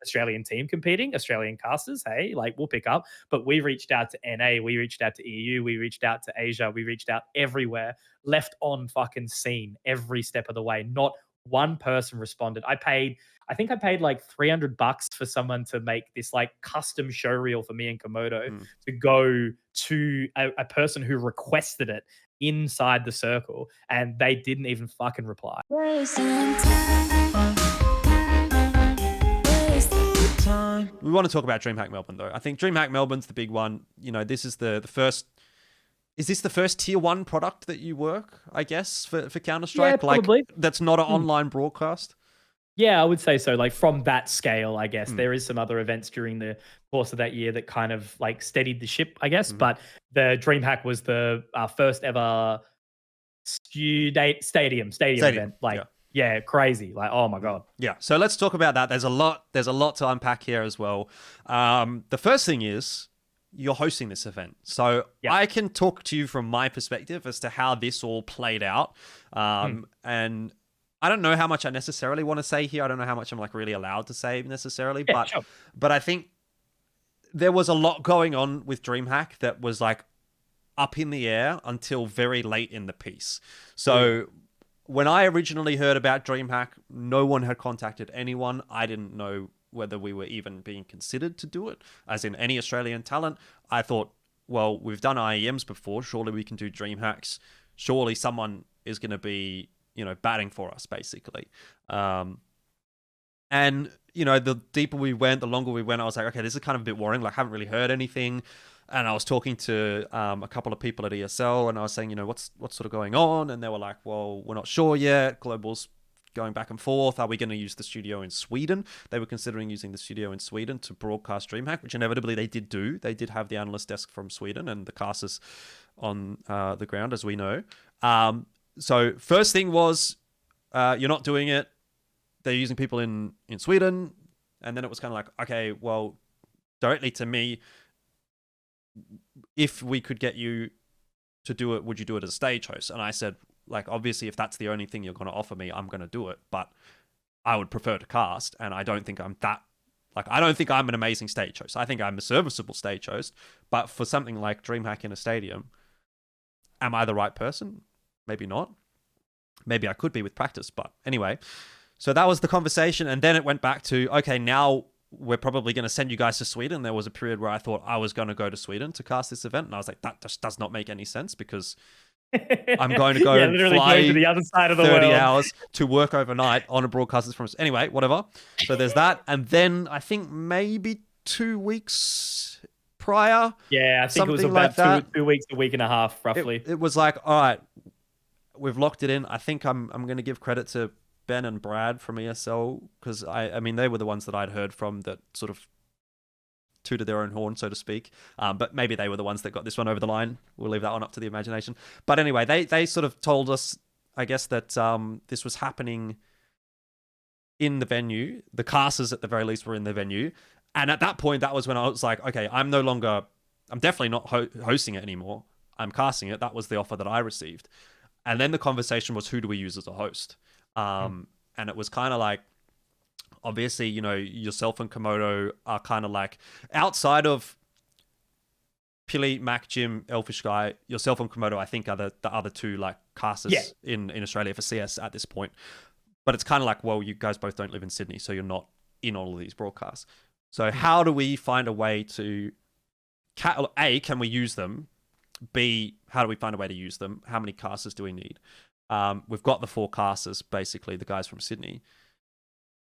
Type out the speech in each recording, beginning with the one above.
Australian team competing, Australian casters, hey, like we'll pick up. But we reached out to NA, we reached out to EU, we reached out to Asia, we reached out everywhere, left on fucking scene every step of the way. Not one person responded. I think I paid like $300 for someone to make this like custom show reel for me and Komodo to go to a person who requested it inside the circle, and they didn't even fucking reply. We want to talk about Dreamhack Melbourne though. I think Dreamhack Melbourne's the big one. You know, this is the first. Is this the first tier 1 product that you work, I guess, for Counter-Strike? Yeah, probably. Like, that's not an online broadcast? Yeah, I would say so. Like from that scale, I guess there is some other events during the course of that year that kind of like steadied the ship, I guess. But the Dreamhack was the first ever stadium event. Like, yeah, crazy. Like, oh my God. Yeah. So let's talk about that. There's a lot to unpack here as well. The first thing is, you're hosting this event. So I can talk to you from my perspective as to how this all played out. And I don't know how much I necessarily want to say here. I don't know how much I'm like really allowed to say necessarily, but I think there was a lot going on with Dreamhack that was like up in the air until very late in the piece. So when I originally heard about Dreamhack, no one had contacted anyone. I didn't know whether we were even being considered to do it, as in any Australian talent. I thought, well, we've done IEMs before. Surely we can do Dreamhacks. Surely someone is going to be, you know, batting for us, basically. And, you know, the deeper we went, the longer we went, I was like, okay, this is kind of a bit worrying. Like, I haven't really heard anything. And I was talking to a couple of people at ESL, and I was saying, you know, what's sort of going on? And they were like, well, we're not sure yet. Global's going back and forth. Are we going to use the studio in Sweden? They were considering using the studio in Sweden to broadcast Dreamhack, which inevitably they did do. They did have the analyst desk from Sweden and the casters on the ground, as we know. So first thing was, you're not doing it. They're using people in Sweden. And then it was kind of like, okay, well, directly to me, if we could get you to do it, would you do it as a stage host? And I said, like, obviously, if that's the only thing you're going to offer me, I'm going to do it. But I would prefer to cast, and I don't think I'm that... Like, I don't think I'm an amazing stage host. I think I'm a serviceable stage host. But for something like Dreamhack in a stadium, am I the right person? Maybe not. Maybe I could be with practice. But anyway, so that was the conversation. And then it went back to, okay, now we're probably going to send you guys to Sweden. There was a period where I thought I was going to go to Sweden to cast this event. And I was like, that just does not make any sense, because I'm going to go and fly to the other side of the 30 world. hours to work overnight on a broadcast from... Anyway, whatever. So there's that. And then I think maybe 2 weeks prior. Yeah, I think it was about like 2 weeks, a week and a half, roughly. It was like, all right, we've locked it in. I think I'm going to give credit to Ben and Brad from ESL, because I mean, they were the ones that I'd heard from that sort of tooted their own horn, so to speak. But maybe they were the ones that got this one over the line. We'll leave that one up to the imagination. But anyway, they sort of told us, I guess, that this was happening in the venue. The casters, at the very least, were in the venue. And at that point, that was when I was like, okay, I'm definitely not hosting it anymore. I'm casting it. That was the offer that I received. And then the conversation was, who do we use as a host? And it was kind of like, obviously, you know, yourself and Komodo are kind of like, outside of Pili, Mac, Jim, Elfish Guy, yourself and Komodo, I think, are the other two like casters in Australia for CS at this point. But it's kind of like, well, you guys both don't live in Sydney, so you're not in all of these broadcasts. So how do we find a way to, A, can we use them? B, how do we find a way to use them? How many casters do we need? We've got the 4 casters, basically, the guys from Sydney.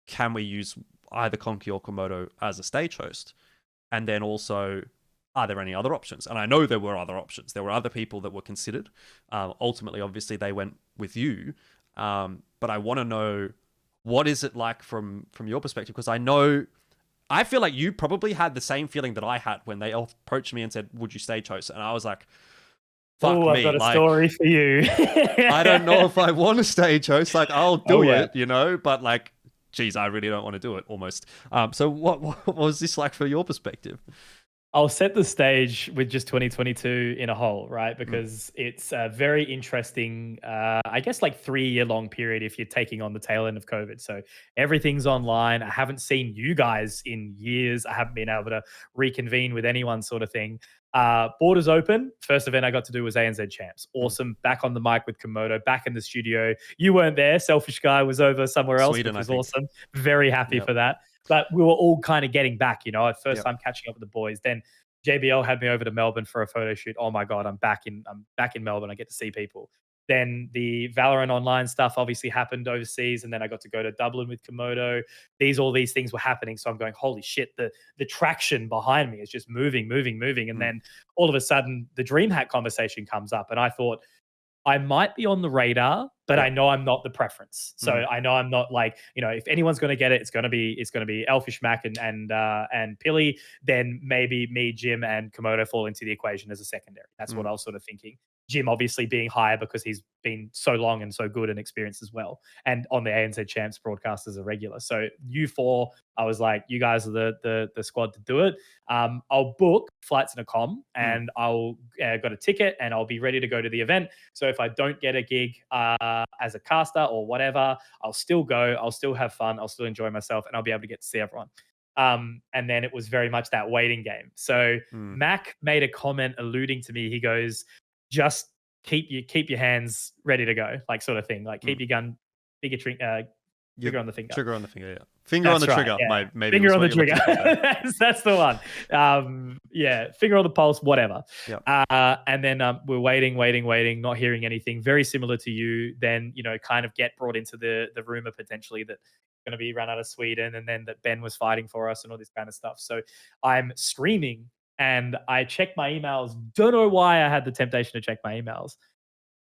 Can we use either Conky or Komodo as a stage host? And then also, are there any other options? And I know there were other options. There were other people that were considered. Ultimately, obviously, they went with you. But I want to know, what is it like from your perspective? Because I feel like you probably had the same feeling that I had when they approached me and said, would you stage host? And I was like, fuck me. I've got a story for you. I don't know if I want a stage host. Like, I'll do it, you know, but like, geez, I really don't want to do it almost. So what was this like from your perspective? I'll set the stage with just 2022 in a whole, right? Because it's a very interesting, I guess, like 3-year long period if you're taking on the tail end of COVID. So everything's online. I haven't seen you guys in years. I haven't been able to reconvene with anyone, sort of thing. Borders open. First event I got to do was ANZ Champs. Awesome. Back on the mic with Komodo, back in the studio. You weren't there. Selfish guy was over somewhere else, Sweden, which was I think. awesome. Very happy Yep. for that. But we were all kind of getting back, at first Yep. time catching up with the boys. Then JBL had me over to Melbourne for a photo shoot. Oh my God, I'm back in Melbourne. I get to see people. Then the Valorant online stuff obviously happened overseas, and then I got to go to Dublin with Komodo. All these things were happening. So I'm going, holy shit, the traction behind me is just moving. And then all of a sudden the Dreamhack conversation comes up, and I thought, I might be on the radar, but I know I'm not the preference. So I know I'm not like, if anyone's going to get it, it's going to be Elfish Mac and Pilly. Then maybe me, Jim, and Komodo fall into the equation as a secondary. That's what I was sort of thinking. Jim obviously being higher because he's been so long and so good and experienced as well, and on the ANZ Champs broadcast as a regular. So you four, I was like, you guys are the squad to do it. I'll book flights and a com, and I'll got a ticket, and I'll be ready to go to the event. So if I don't get a gig as a caster or whatever, I'll still go. I'll still have fun. I'll still enjoy myself, and I'll be able to get to see everyone. And then it was very much that waiting game. So Mac made a comment alluding to me. He goes, just keep your hands ready to go, like, sort of thing. Like, keep your gun, finger on the finger. Trigger on the finger, yeah. Finger on the trigger. Yeah. Maybe finger on the trigger. That's the one. Finger on the pulse, whatever. Yep. And then we're waiting, not hearing anything. Very similar to you. Then, kind of get brought into the rumor potentially that going to be run out of Sweden, and then that Ben was fighting for us and all this kind of stuff. So I'm streaming, and I check my emails. Don't know why I had the temptation to check my emails.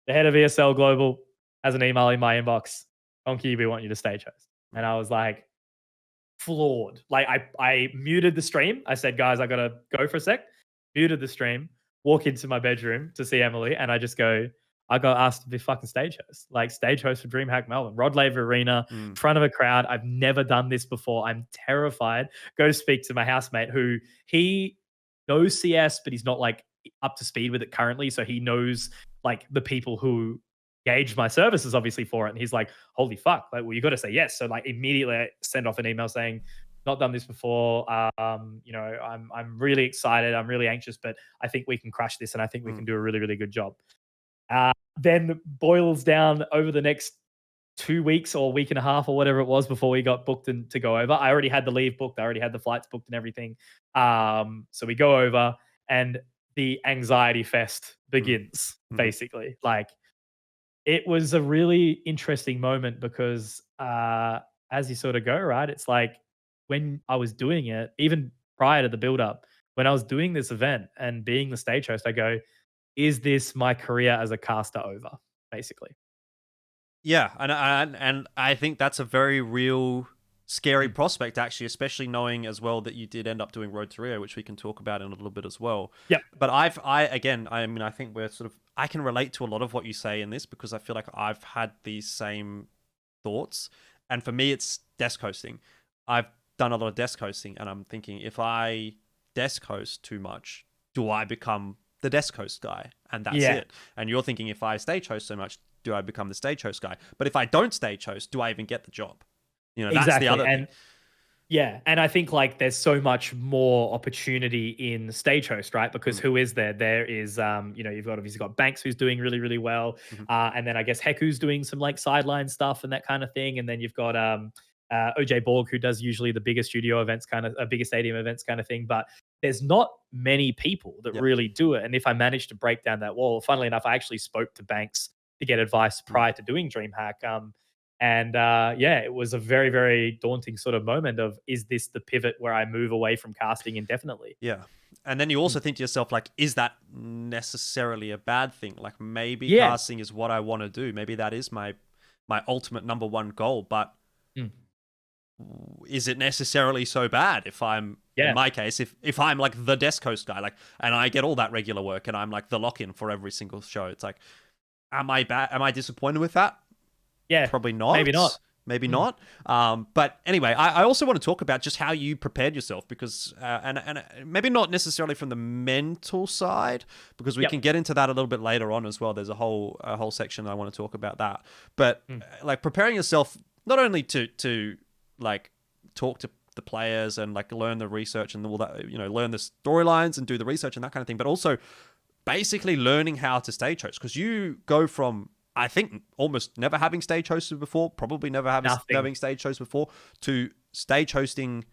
The head of ESL Global has an email in my inbox. Conky, we want you to stage host. And I was like, floored. Like, I muted the stream. I said, guys, I got to go for a sec. Muted the stream, walk into my bedroom to see Emily, and I just go, I got asked to be fucking stage host. Like, stage host for Dreamhack Melbourne, Rod Laver Arena, in front of a crowd. I've never done this before. I'm terrified. Go to speak to my housemate, who he knows CS, but he's not like up to speed with it currently. So he knows like the people who gauge my services obviously for it. And he's like, holy fuck, like, well, you got to say yes. So like immediately I send off an email saying, not done this before. I'm really excited. I'm really anxious, but I think we can crush this, and I think we can do a really, really good job. Then boils down over the next 2 weeks or week and a half or whatever it was before we got booked and to go over. I already had the leave booked. I already had the flights booked and everything. So we go over, and the anxiety fest begins, basically. Like, it was a really interesting moment because as you sort of go, right, it's like when I was doing it, even prior to the build-up, when I was doing this event and being the stage host, I go, is this my career as a caster over, basically? Yeah, and I think that's a very real scary prospect, actually, especially knowing as well that you did end up doing Road to Rio, which we can talk about in a little bit as well. Yeah. But I think we're sort of, I can relate to a lot of what you say in this, because I feel like I've had these same thoughts. And for me, it's desk hosting. I've done a lot of desk hosting, and I'm thinking, if I desk host too much, do I become the desk host guy? And that's it. And you're thinking, if I stage host so much, do I become the stage host guy? But if I don't stage host, do I even get the job? That's the other thing. Yeah, and I think like there's so much more opportunity in stage host, right? Because who is there? There is, you've obviously got Banks, who's doing really, really well, and then I guess Heku's doing some like sideline stuff and that kind of thing, and then you've got OJ Borg, who does usually the bigger studio events, kind of bigger stadium events, kind of thing. But there's not many people that really do it. And if I managed to break down that wall, funnily enough, I actually spoke to Banks to get advice prior to doing Dreamhack. It was a very, very daunting sort of moment of, is this the pivot where I move away from casting indefinitely? Yeah. And then you also think to yourself, like, is that necessarily a bad thing? Like, maybe casting is what I want to do. Maybe that is my ultimate number one goal. But is it necessarily so bad if I'm, in my case, if I'm like the desk host guy, like, and I get all that regular work and I'm like the lock-in for every single show? It's like, am I disappointed with that? Yeah. Probably not. Maybe not. maybe not. But anyway, I also want to talk about just how you prepared yourself, because and maybe not necessarily from the mental side, because we can get into that a little bit later on as well. There's a whole section I want to talk about that. But like preparing yourself not only to like talk to the players and like learn the research and all that, learn the storylines and do the research and that kind of thing, but also basically learning how to stage host, because you go from, I think, almost never having stage hosted before, probably never having stage hosted before, to stage hosting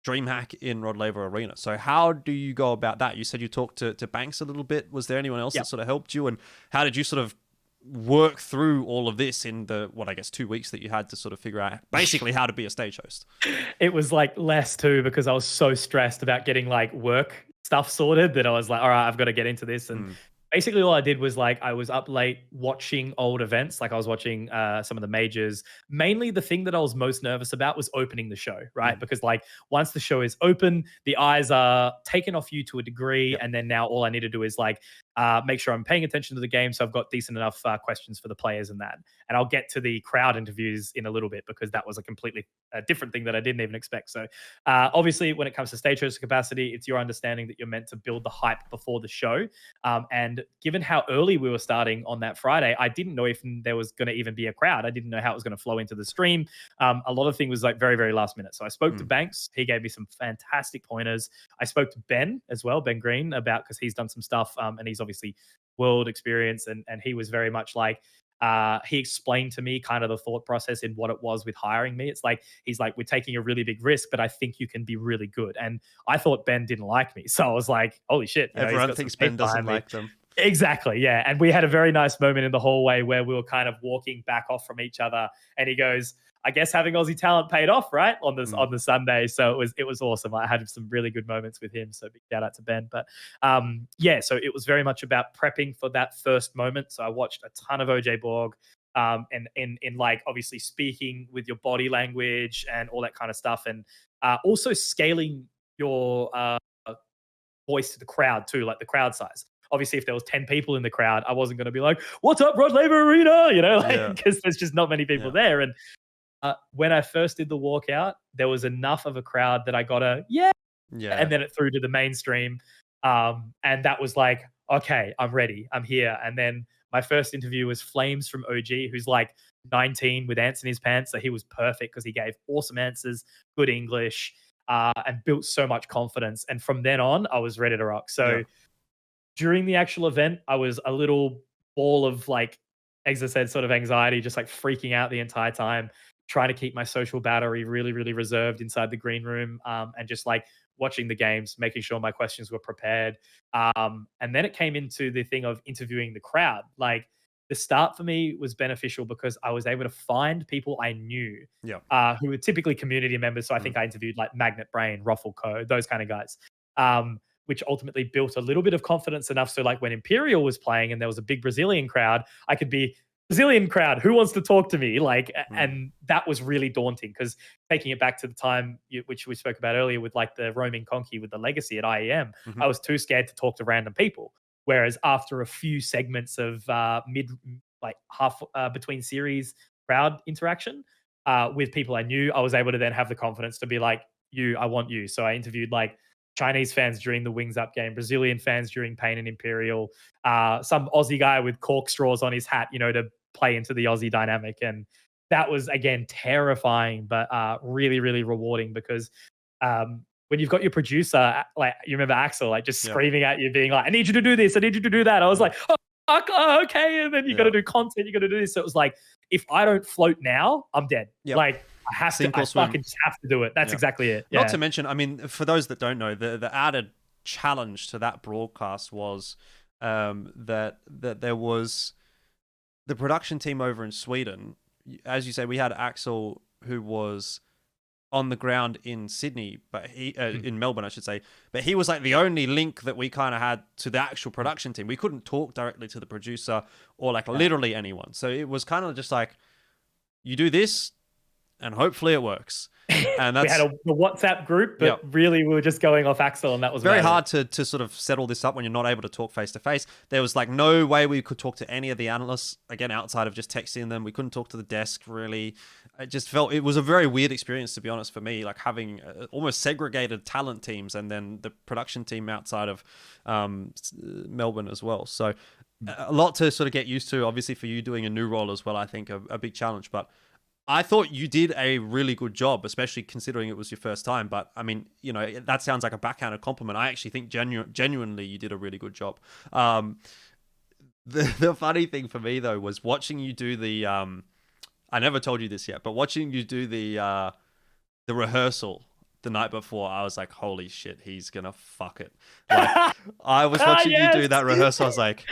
Dreamhack in Rod Laver Arena. So how do you go about that? You said you talked to Banks a little bit. Was there anyone else that sort of helped you? And how did you sort of work through all of this in the, 2 weeks that you had to sort of figure out basically how to be a stage host? It was like less too, because I was so stressed about getting like work stuff sorted that I was like, all right, I've got to get into this. And basically all I did was like, I was up late watching old events. Like I was watching some of the majors. Mainly the thing that I was most nervous about was opening the show, right? Because like once the show is open, the eyes are taken off you to a degree. And then now all I need to do is like make sure I'm paying attention to the game. So I've got decent enough questions for the players and that. And I'll get to the crowd interviews in a little bit, because that was a completely different thing that I didn't even expect. So obviously when it comes to stage host capacity, it's your understanding that you're meant to build the hype before the show. And given how early we were starting on that Friday, I didn't know if there was going to even be a crowd. I didn't know how it was going to flow into the stream. A lot of things was like very, very last minute. So I spoke to Banks. He gave me some fantastic pointers. I spoke to Ben as well, Ben Green, because he's done some stuff and he's obviously world experience. And he was very much like, he explained to me kind of the thought process in what it was with hiring me. It's like, he's like, we're taking a really big risk, but I think you can be really good. And I thought Ben didn't like me. So I was like, holy shit. Everyone thinks Ben doesn't like them. Exactly. Yeah. And we had a very nice moment in the hallway where we were kind of walking back off from each other. And he goes, I guess having Aussie talent paid off, right? On this on the Sunday. So it was awesome. I had some really good moments with him. So big shout out to Ben. But so it was very much about prepping for that first moment. So I watched a ton of OJ Borg. And in like obviously speaking with your body language and all that kind of stuff. And also scaling your voice to the crowd too, like the crowd size. Obviously, if there was 10 people in the crowd, I wasn't going to be like, what's up, Rod Laver Arena? Because there's just not many people there. And when I first did the walkout, there was enough of a crowd that I got and then it threw to the mainstream. And that was like, okay, I'm ready. I'm here. And then my first interview was Flames from OG, who's like 19 with ants in his pants. So he was perfect because he gave awesome answers, good English, and built so much confidence. And from then on, I was ready to rock. So during the actual event, I was a little ball of like, as I said, sort of anxiety, just like freaking out the entire time, trying to keep my social battery really, really reserved inside the green room, and just like watching the games, making sure my questions were prepared. And then it came into the thing of interviewing the crowd. Like the start for me was beneficial because I was able to find people I knew who were typically community members. So I think I interviewed like Magnet Brain, Ruffle Co, those kind of guys. Which ultimately built a little bit of confidence enough. So like when Imperial was playing and there was a big Brazilian crowd, I could be, Brazilian crowd, who wants to talk to me? Like, and that was really daunting because taking it back to the time which we spoke about earlier with like the roaming Conky with the legacy at IEM, I was too scared to talk to random people. Whereas after a few segments of half between series crowd interaction with people I knew, I was able to then have the confidence to be like, I want you. So I interviewed like Chinese fans during the Wings Up game, Brazilian fans during Pain and Imperial, some Aussie guy with cork straws on his hat, to play into the Aussie dynamic. And that was, again, terrifying, but really, really rewarding because when you've got your producer, like you remember Axel, like just screaming at you, being like, I need you to do this, I need you to do that. I was like, oh, okay. And then you got to do content, you got to do this. So it was like, if I don't float now, I'm dead. Like, I fucking just have to do it. That's exactly it. Not to mention, I mean, for those that don't know, the added challenge to that broadcast was that there was the production team over in Sweden. As you say, we had Axel, who was on the ground in Sydney, but he in Melbourne, I should say. But he was like the only link that we kind of had to the actual production team. We couldn't talk directly to the producer or like literally anyone. So it was kind of just like, you do this, and hopefully it works. And that's, we had a WhatsApp group, but really we were just going off Axel, and that was very hard to sort of settle this up when you're not able to talk face to face. There was like no way we could talk to any of the analysts, again, outside of just texting them. We couldn't talk to the desk really. I just felt it was a very weird experience, to be honest, for me, like having almost segregated talent teams and then the production team outside of Melbourne as well. So a lot to sort of get used to, obviously, for you doing a new role as well. I think a big challenge, but I thought you did a really good job, especially considering it was your first time. But I mean, you know, that sounds like a backhanded compliment. I actually think genuinely you did a really good job. The funny thing for me though was watching you do the I never told you this yet, but watching you do the rehearsal the night before, I was like, holy shit, he's gonna fuck it. Like, I was watching you do that rehearsal, I was like,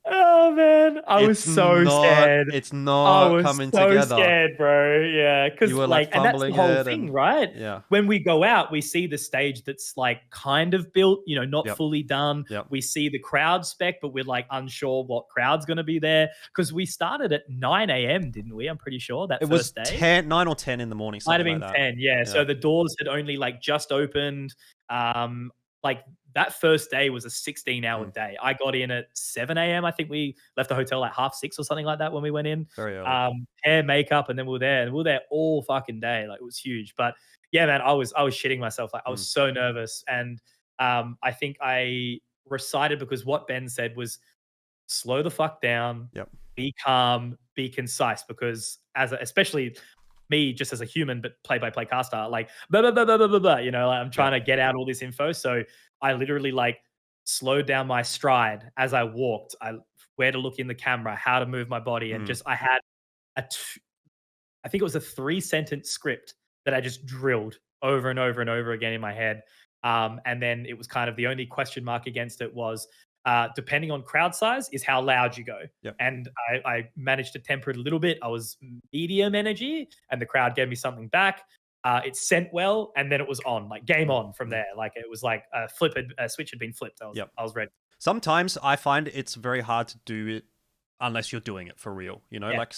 oh man, I was so scared. It's I not was coming so together. scared, bro. Yeah, because You were like, and that's the fumbling whole it thing, and right? yeah. When we go out, we see the stage that's like kind of built, you know, not Yep. fully done. Yep. We see the crowd spec, but we're like unsure what crowd's going to be there because we started at 9 a.m., didn't we? I'm pretty sure that It first was day. 9 or 10 in the morning. Might have Something been like that. 10, yeah. So the doors had only like just opened. Like that first day was a 16-hour day. I got in at 7 a.m. I think we left the hotel at 6:30 or something like that when we went in. Very early. Hair, makeup, and then we were there. And we were there all fucking day. Like it was huge. But yeah, man, I was shitting myself. Like I was so nervous. And I think I recited because what Ben said was slow the fuck down. Yep. Be calm, be concise, because especially me just as a human, but play-by-play caster, like blah, blah, blah, blah, blah, blah, blah, you know, like I'm trying to get out all this info. So I literally like slowed down my stride as I walked. Where to look in the camera, how to move my body, and just I had I think it was a 3-sentence script that I just drilled over and over and over again in my head. And then it was kind of the only question mark against it was depending on crowd size is how loud you go. Yep. And I managed to temper it a little bit. I was medium energy and the crowd gave me something back. It sent well, and then it was on, like game on from there. Like it was like a switch had been flipped. I was ready. Sometimes I find it's very hard to do it unless you're doing it for real. You know, like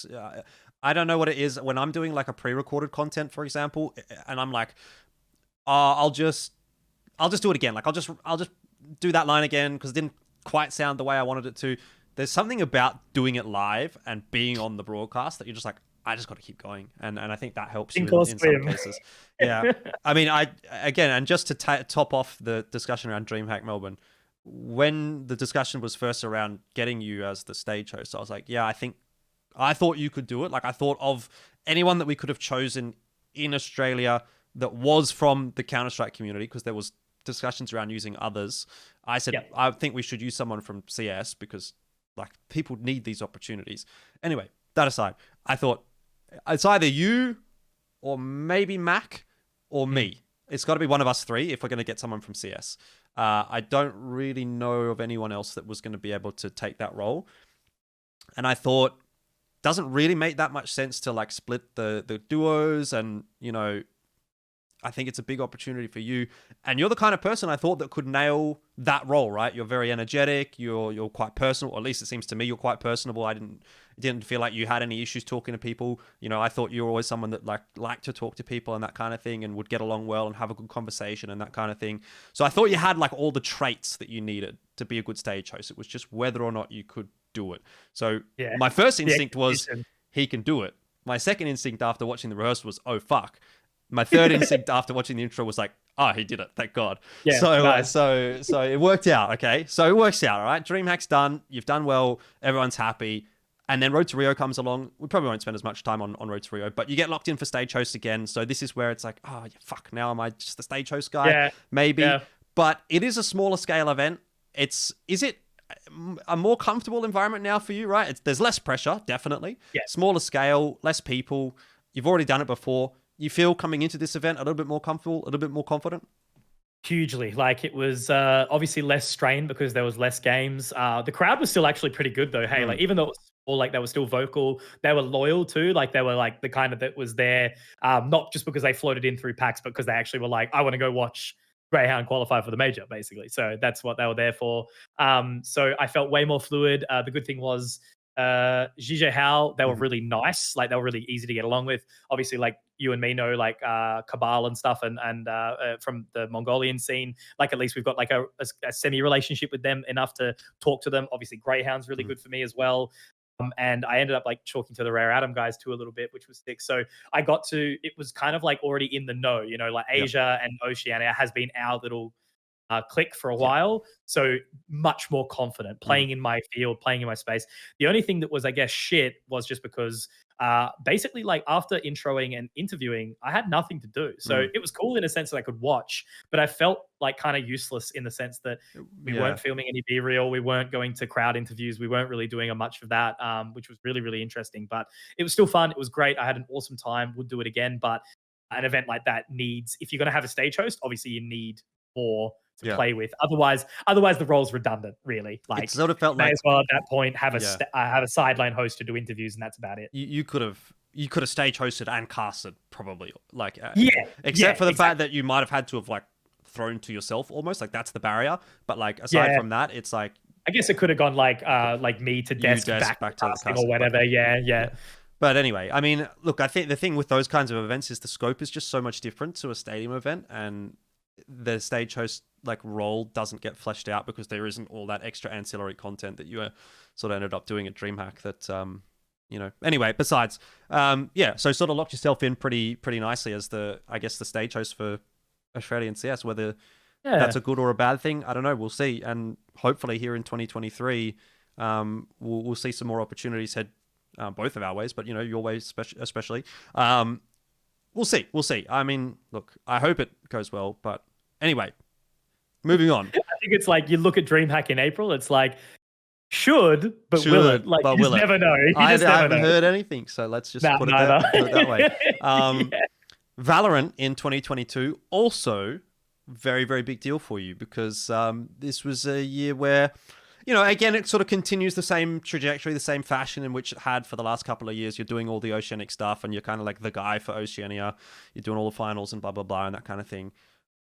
I don't know what it is when I'm doing like a pre-recorded content, for example, and I'm like, I'll just do it again. Like I'll just do that line again because it didn't quite sound the way I wanted it to. There's something about doing it live and being on the broadcast that you're just like, I just got to keep going, and I think that helps you in some cases. Yeah, I mean, and just to top off the discussion around Dreamhack Melbourne, when the discussion was first around getting you as the stage host, I was like, yeah, I thought you could do it. Like I thought of anyone that we could have chosen in Australia that was from the Counter-Strike community, because there was discussions around using others. I said, I think we should use someone from CS because like people need these opportunities. Anyway, that aside, I thought it's either you or maybe Mac or me. It's got to be one of us three if we're going to get someone from CS. I don't really know of anyone else that was going to be able to take that role. And I thought, doesn't really make that much sense to like split the duos, and you know, I think it's a big opportunity for you. And you're the kind of person I thought that could nail that role, right? You're very energetic. You're quite personal. Or at least it seems to me you're quite personable. I didn't feel like you had any issues talking to people. You know, I thought you were always someone that liked to talk to people and that kind of thing, and would get along well and have a good conversation and that kind of thing. So I thought you had like all the traits that you needed to be a good stage host. It was just whether or not you could do it. So my first instinct was he can do it. My second instinct after watching the rehearsal was, oh fuck. My third instinct after watching the intro was like, oh, he did it. Thank God. Yeah, so it worked out. Okay. So it works out. All right. Dreamhack's done. You've done well. Everyone's happy. And then Road to Rio comes along. We probably won't spend as much time on Road to Rio, but you get locked in for stage host again. So this is where it's like, oh, fuck, now am I just the stage host guy? Yeah. Maybe. Yeah. But it is a smaller scale event. Is it a more comfortable environment now for you, right? There's less pressure, definitely. Yeah. Smaller scale, less people. You've already done it before. You feel coming into this event a little bit more comfortable, a little bit more confident? Hugely. Like it was obviously less strain because there was less games. The crowd was still actually pretty good though. Hey, like even though it was small, like they were still vocal, they were loyal too. Like they were like the kind of that was there, not just because they floated in through packs, but because they actually were like, I want to go watch Greyhound qualify for the major, basically. So that's what they were there for. So I felt way more fluid. The good thing was Zhizhe Hao, they were really nice. Like they were really easy to get along with. Obviously, like you and me know, like Cabal and stuff, and from the Mongolian scene, like at least we've got like a semi relationship with them enough to talk to them. Obviously, Greyhound's really good for me as well. And I ended up like talking to the Rare Atom guys too a little bit, which was sick. So I got to, it was kind of like already in the know, you know, like Yeah. Asia and Oceania has been our little click for a Yeah. while. So much more confident playing in my field, playing in my space. The only thing that was, I guess, shit was just because basically, like after introing and interviewing, I had nothing to do. So it was cool in a sense that I could watch, but I felt like kind of useless in the sense that we weren't filming any B-reel, we weren't going to crowd interviews, we weren't really doing much of that, which was really, really interesting. But it was still fun. It was great. I had an awesome time. Would do it again. But an event like that needs, if you're going to have a stage host, obviously you need more to play with. Otherwise the role's redundant, really. Like, it sort of felt may like as well at that point have a sideline host to do interviews, and that's about it. you could have stage hosted and casted probably, like except for the fact that you might have had to have like thrown to yourself almost, like that's the barrier. But like aside from that, it's like I guess it could have gone like me to desk back to casting or whatever. Yeah. But anyway, I mean, look, I think the thing with those kinds of events is the scope is just so much different to a stadium event, and the stage host like role doesn't get fleshed out because there isn't all that extra ancillary content that you sort of ended up doing at Dreamhack that you know. Anyway, besides so sort of locked yourself in pretty nicely as the stage host for Australian CS. Whether that's a good or a bad thing, I don't know, we'll see. And hopefully here in 2023 we'll see some more opportunities head both of our ways, but you know, your way especially. We'll see. I mean, look, I hope it goes well, but anyway, moving on. I think it's like you look at Dreamhack in April, it's like will it? Like, you just never know. I haven't heard anything, so let's just put it that way. Valorant in 2022, also very, very big deal for you because this was a year where, you know, again, it sort of continues the same trajectory, the same fashion in which it had for the last couple of years. You're doing all the Oceanic stuff and you're kind of like the guy for Oceania. You're doing all the finals and blah, blah, blah, and that kind of thing.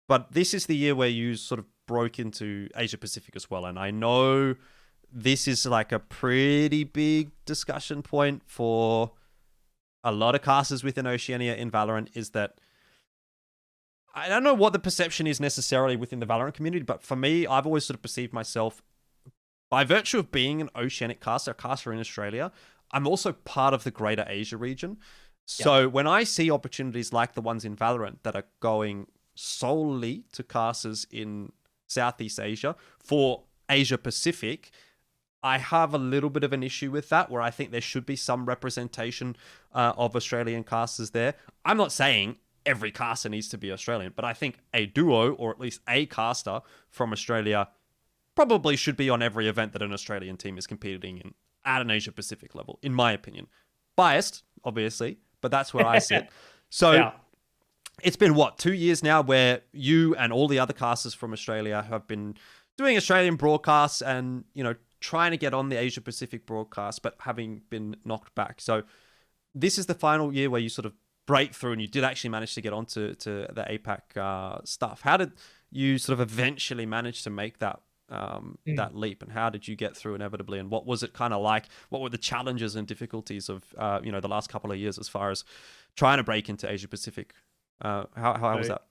But this is the year where you sort of broke into Asia Pacific as well. And I know this is like a pretty big discussion point for a lot of casters within Oceania in Valorant, is that I don't know what the perception is necessarily within the Valorant community, but for me, I've always sort of perceived myself, by virtue of being an Oceanic caster, a caster in Australia, I'm also part of the greater Asia region. So when I see opportunities like the ones in Valorant that are going solely to casters in Southeast Asia for Asia Pacific, I have a little bit of an issue with that, where I think there should be some representation of Australian casters there. I'm not saying every caster needs to be Australian, but I think a duo, or at least a caster from Australia, probably should be on every event that an Australian team is competing in at an Asia Pacific level, in my opinion. Biased, obviously, but that's where I sit. So it's been, 2 years now where you and all the other casters from Australia have been doing Australian broadcasts and, you know, trying to get on the Asia Pacific broadcast, but having been knocked back. So this is the final year where you sort of break through and you did actually manage to get onto the APAC stuff. How did you sort of eventually manage to make that that leap, and how did you get through inevitably, and what was it kind of like? What were the challenges and difficulties of you know, the last couple of years as far as trying to break into Asia Pacific? How was that?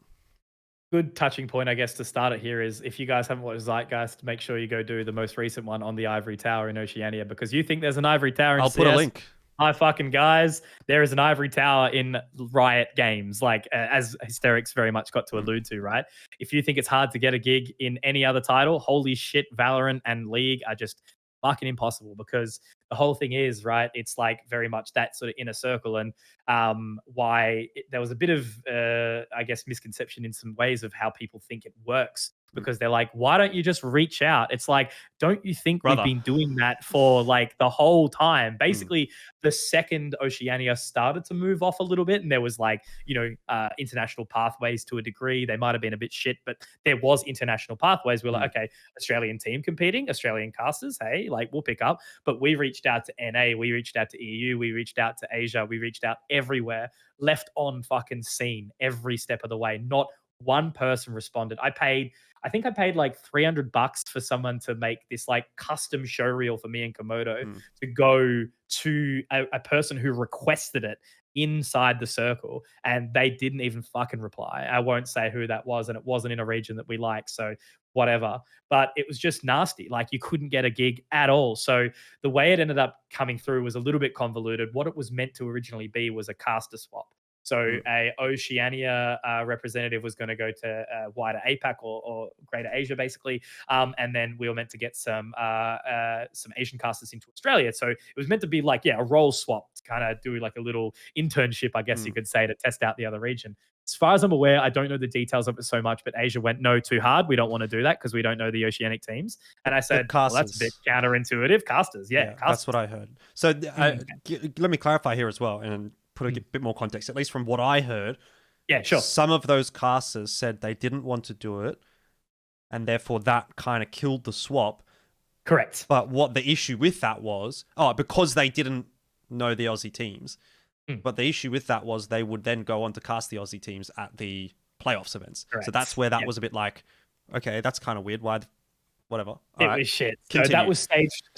Good touching point, I guess, to start it here is, if you guys haven't watched Zeitgeist, make sure you go do the most recent one on the Ivory Tower in Oceania, because you think there's an Ivory Tower in I'll CS. put a link. Hi, fucking guys. There is an Ivory Tower in Riot games, like as Hysterics very much got to allude to, right? If you think it's hard to get a gig in any other title, holy shit, Valorant and League are just fucking impossible, because the whole thing is, right, it's like very much that sort of inner circle, and there was a bit of, I guess, misconception in some ways of how people think it works, because they're like, why don't you just reach out? It's like, don't you think we've been doing that for like the whole time? Basically, the second Oceania started to move off a little bit, and there was like, you know, international pathways to a degree. They might have been a bit shit, but there was international pathways. We're like, okay, Australian team competing, Australian casters, hey, like we'll pick up. But we reached out to NA, we reached out to EU, we reached out to Asia, we reached out everywhere, left on fucking scene every step of the way. Not one person responded. I think I paid like $300 for someone to make this like custom show reel for me and Komodo to go to a person who requested it inside the circle, and they didn't even fucking reply. I won't say who that was, and it wasn't in a region that we like, so whatever. But it was just nasty. Like, you couldn't get a gig at all. So the way it ended up coming through was a little bit convoluted. What it was meant to originally be was a caster swap. So a Oceania representative was going to go to wider APAC or Greater Asia, basically, and then we were meant to get some Asian casters into Australia. So it was meant to be like, a role swap, to kind of do like a little internship, I guess you could say, to test out the other region. As far as I'm aware, I don't know the details of it so much, but Asia went, no, too hard. We don't want to do that because we don't know the Oceanic teams. And I said, well, that's a bit counterintuitive. Casters, casters. That's what I heard. So let me clarify here as well, and put a bit more context, at least from what I heard. Yeah, sure. Some of those casters said they didn't want to do it, and therefore that kind of killed the swap. Correct. But what the issue with that was, because they didn't know the Aussie teams, but the issue with that was they would then go on to cast the Aussie teams at the playoffs events. Correct. So that's where that was a bit like, okay, that's kind of weird. Why? Whatever. It was shit. So that was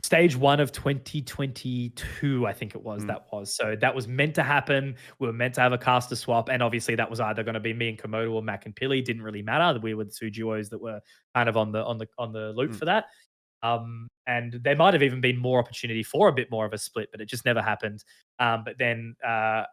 stage 1 of 2022, I think it was. So that was meant to happen. We were meant to have a caster swap, and obviously that was either going to be me and Komodo or Mac and Pilly. Didn't really matter. We were the two duos that were kind of on the loop for that. And there might have even been more opportunity for a bit more of a split, but it just never happened. But then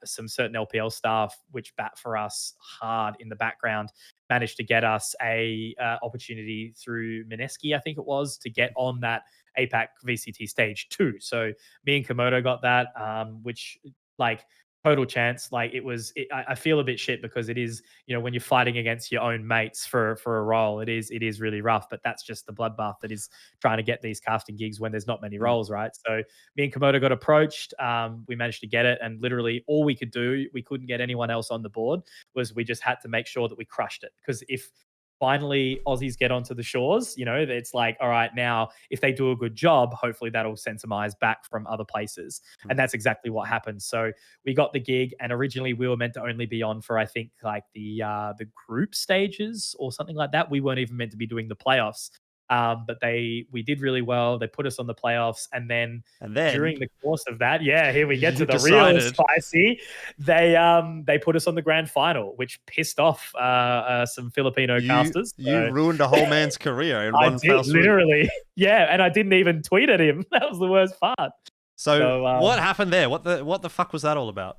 some certain LPL staff, which bat for us hard in the background, managed to get us a opportunity through Mineski, I think it was, to get on that APAC VCT stage 2. So me and Komodo got that, which like total chance. Like I feel a bit shit because it is, when you're fighting against your own mates for a role, it is really rough, but that's just the bloodbath that is trying to get these casting gigs when there's not many roles, right? So me and Komodo got approached. We managed to get it, and literally all we could do, we couldn't get anyone else on the board, was we just had to make sure that we crushed it. Because if finally Aussies get onto the shores, it's like, all right, now if they do a good job, hopefully that'll send some eyes back from other places. And that's exactly what happened. So we got the gig, and originally we were meant to only be on for, I think, like the group stages or something like that. We weren't even meant to be doing the playoffs. But we did really well. They put us on the playoffs, and then during the course of that, here we get to the real spicy. They put us on the grand final, which pissed off some Filipino casters. You ruined a whole man's career in one fell swoop. Literally, and I didn't even tweet at him. That was the worst part. So what happened there? What the fuck was that all about?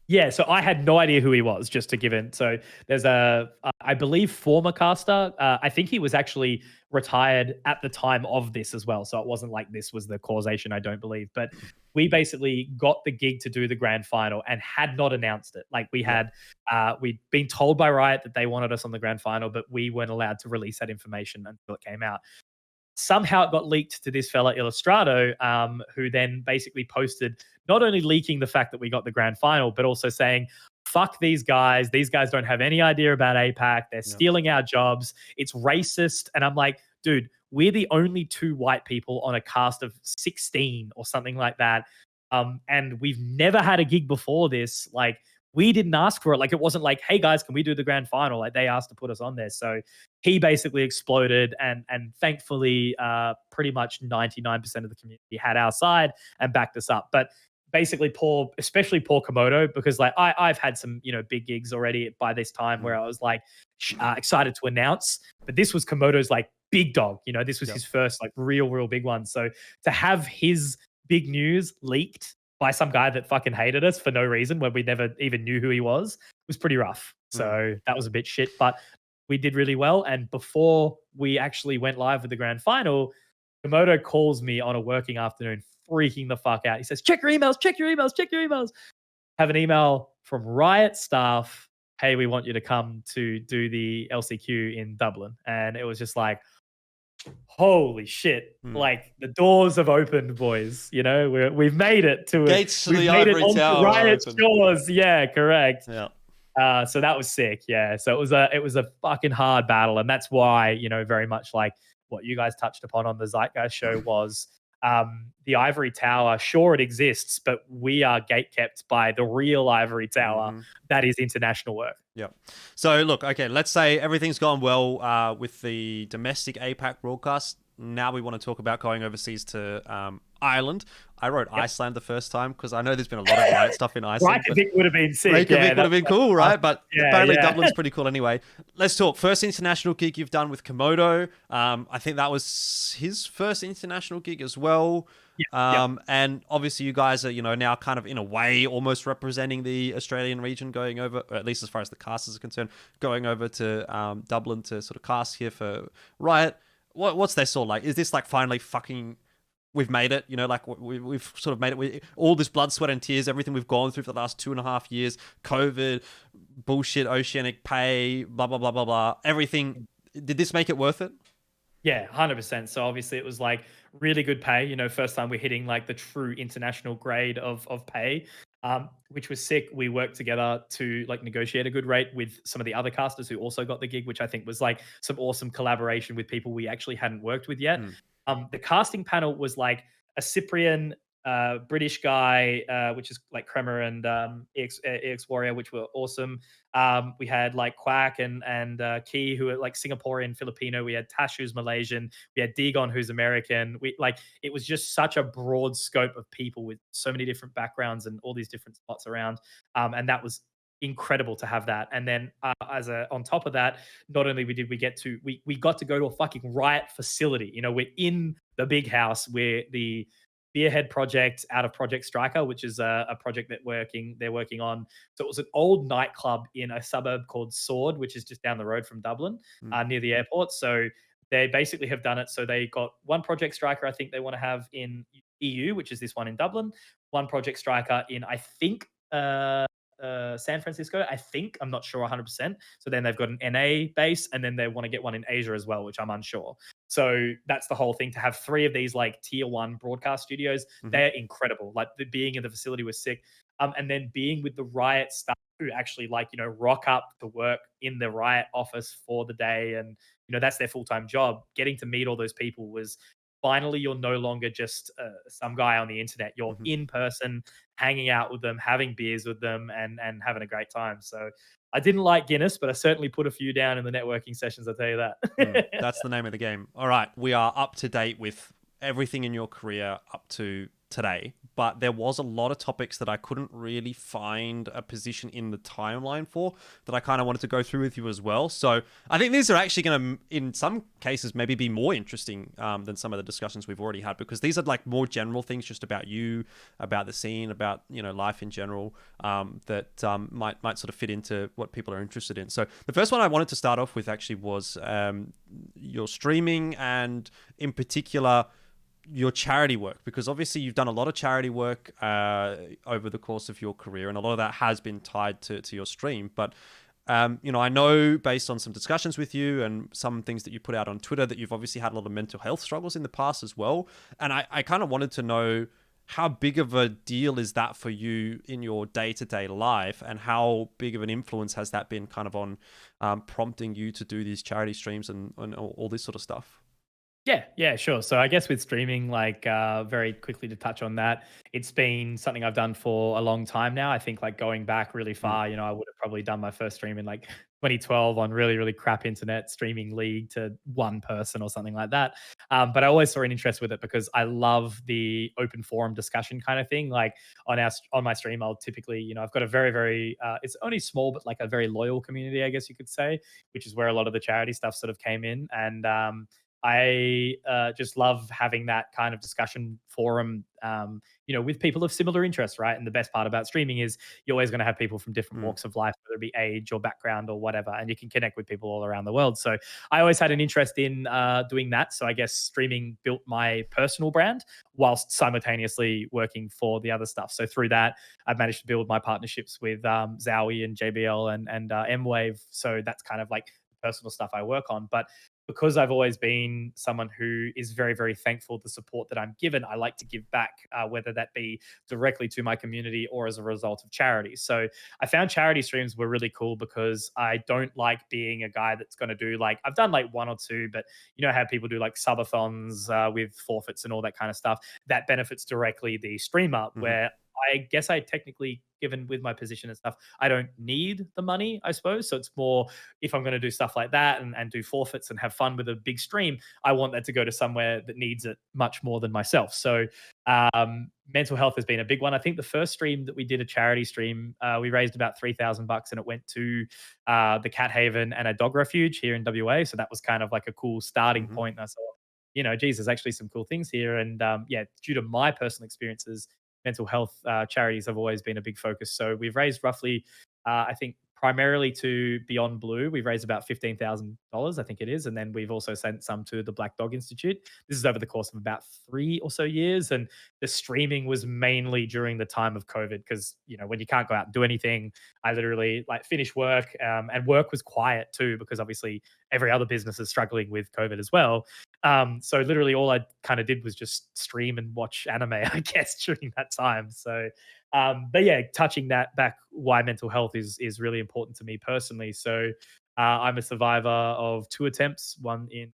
Yeah, so I had no idea who he was, just to give in. So there's I believe, former caster. I think he was actually retired at the time of this as well. So it wasn't like this was the causation, I don't believe. But we basically got the gig to do the grand final and had not announced it. Like we'd been told by Riot that they wanted us on the grand final, but we weren't allowed to release that information until it came out. Somehow it got leaked to this fella Illustrato, who then basically posted not only leaking the fact that we got the grand final, but also saying, fuck these guys. These guys don't have any idea about APAC. They're stealing our jobs. It's racist. And I'm like, dude, we're the only 2 white people on a cast of 16 or something like that. And we've never had a gig before this. Like, we didn't ask for it. Like, it wasn't like, hey guys, can we do the grand final? Like, they asked to put us on there. So he basically exploded, and thankfully pretty much 99% of the community had our side and backed us up. But basically especially poor Komodo, because like I've had some, big gigs already by this time where I was like excited to announce, but this was Komodo's like big dog, this was his first like real big one. So to have his big news leaked by some guy that fucking hated us for no reason when we never even knew who he was pretty rough. So that was a bit shit, but we did really well. And before we actually went live with the grand final, Komodo calls me on a working afternoon, freaking the fuck out. He says, check your emails. Have an email from Riot staff. Hey, we want you to come to do the LCQ in Dublin. And it was just like, holy shit. Like, the doors have opened, boys. We've made it to Gates to the ivory tower. Riot shores. Yeah, correct. Yeah. So that was sick. Yeah. So it was a fucking hard battle. And that's why, very much like what you guys touched upon on the Zeitgeist show was the ivory tower. Sure, it exists, but we are gatekept by the real ivory tower. That is international work. Yeah. So look, okay, let's say everything's gone well with the domestic APAC broadcast. Now we want to talk about going overseas to Ireland. I wrote Iceland the first time because I know there's been a lot of Riot stuff in Iceland. Reykjavik would have been sick. Reykjavik would have been cool, right? But apparently yeah. Dublin's pretty cool anyway. Let's talk. First international gig you've done with Komodo. I think that was his first international gig as well. And obviously you guys are, now kind of in a way almost representing the Australian region, going over, or at least as far as the casters are concerned, going over to Dublin to sort of cast here for Riot. What's their sort like? Is this like finally fucking... We've made it, like we've sort of made it. All this blood, sweat, and tears, everything we've gone through for the last 2.5 years, COVID, bullshit, oceanic pay, blah, blah, blah, blah, blah. Everything. Did this make it worth it? Yeah, 100%. So obviously it was like really good pay. First time we're hitting like the true international grade of pay, which was sick. We worked together to like negotiate a good rate with some of the other casters who also got the gig, which I think was like some awesome collaboration with people we actually hadn't worked with yet. The casting panel was like a Cyprian British guy, which is like Kremer and EX Warrior, which were awesome. We had like Quack and Key, who are like Singaporean, Filipino. We had Tash, who's Malaysian. We had Digon, who's American. It was just such a broad scope of people with so many different backgrounds and all these different spots around. And that was incredible to have that. And then on top of that, not only we got to go to a fucking Riot facility. We're in the big house where the Beerhead project out of Project Striker, which is a project that they're working on. So it was an old nightclub in a suburb called Sword, which is just down the road from Dublin, near the airport. So they basically have done it. So they got one Project Striker, I think they want to have in EU, which is this one in Dublin, one Project Striker in, I think, San Francisco, I think. I'm not sure 100%. So then they've got an NA base, and then they want to get one in Asia as well, which I'm unsure. So that's the whole thing, to have 3 of these like tier 1 broadcast studios. They're incredible. Like being in the facility was sick. And then being with the Riot staff who actually rock up to work in the Riot office for the day, and that's their full-time job. Getting to meet all those people was... Finally, you're no longer just some guy on the internet. You're in person, hanging out with them, having beers with them, and having a great time. So I didn't like Guinness, but I certainly put a few down in the networking sessions, I'll tell you that. That's the name of the game. All right, we are up to date with everything in your career up to today, but there was a lot of topics that I couldn't really find a position in the timeline for, that I kind of wanted to go through with you as well. So I think these are actually going to, in some cases, maybe be more interesting than some of the discussions we've already had, because these are like more general things just about you, about the scene, about life in general, that might sort of fit into what people are interested in. So the first one I wanted to start off with actually was your streaming, and in particular your charity work, because obviously you've done a lot of charity work over the course of your career, and a lot of that has been tied to your stream. But I know, based on some discussions with you and some things that you put out on Twitter, that you've obviously had a lot of mental health struggles in the past as well. And I kind of wanted to know, how big of a deal is that for you in your day-to-day life, and how big of an influence has that been kind of on prompting you to do these charity streams and all this sort of stuff? Yeah, sure. So I guess with streaming, very quickly to touch on that, it's been something I've done for a long time now. I think going back really far, I would have probably done my first stream in 2012 on really, really crap internet, streaming league to one person or something like that. But I always saw an interest with it because I love the open forum discussion kind of thing. Like on my stream, I'll typically, I've got a very, very, it's only small, but a very loyal community, I guess you could say, which is where a lot of the charity stuff sort of came in. And I just love having that kind of discussion forum, with people of similar interests, right? And the best part about streaming is you're always going to have people from different walks of life, whether it be age or background or whatever, and you can connect with people all around the world. So I always had an interest in doing that. So I guess streaming built my personal brand whilst simultaneously working for the other stuff. So through that, I've managed to build my partnerships with Zowie and JBL and M-Wave. So that's kind of the personal stuff I work on. But because I've always been someone who is very, very thankful for the support that I'm given, I like to give back, whether that be directly to my community or as a result of charity. So I found charity streams were really cool because I don't like being a guy that's going to do I've done 1 or 2, but how people do subathons with forfeits and all that kind of stuff that benefits directly the streamer, where I guess I technically, given with my position and stuff, I don't need the money, I suppose. So it's more if I'm going to do stuff like that and do forfeits and have fun with a big stream, I want that to go to somewhere that needs it much more than myself. So mental health has been a big one. I think the first stream that we did, a charity stream, we raised about $3,000 and it went to the Cat Haven and a dog refuge here in WA. So that was kind of like a cool starting point. And I thought, geez, there's actually some cool things here. And yeah, due to my personal experiences, mental health charities have always been a big focus. So we've raised roughly, I think, primarily to Beyond Blue, we've raised about $15,000, I think it is. And then we've also sent some to the Black Dog Institute. This is over the course of about 3 or so years. And the streaming was mainly during the time of COVID because, when you can't go out and do anything, I literally like finish work and work was quiet too, because obviously every other business is struggling with COVID as well. So literally all I kind of did was just stream and watch anime, I guess, during that time. So but yeah, touching that back, why mental health is really important to me personally. So I'm a survivor of 2 attempts, one in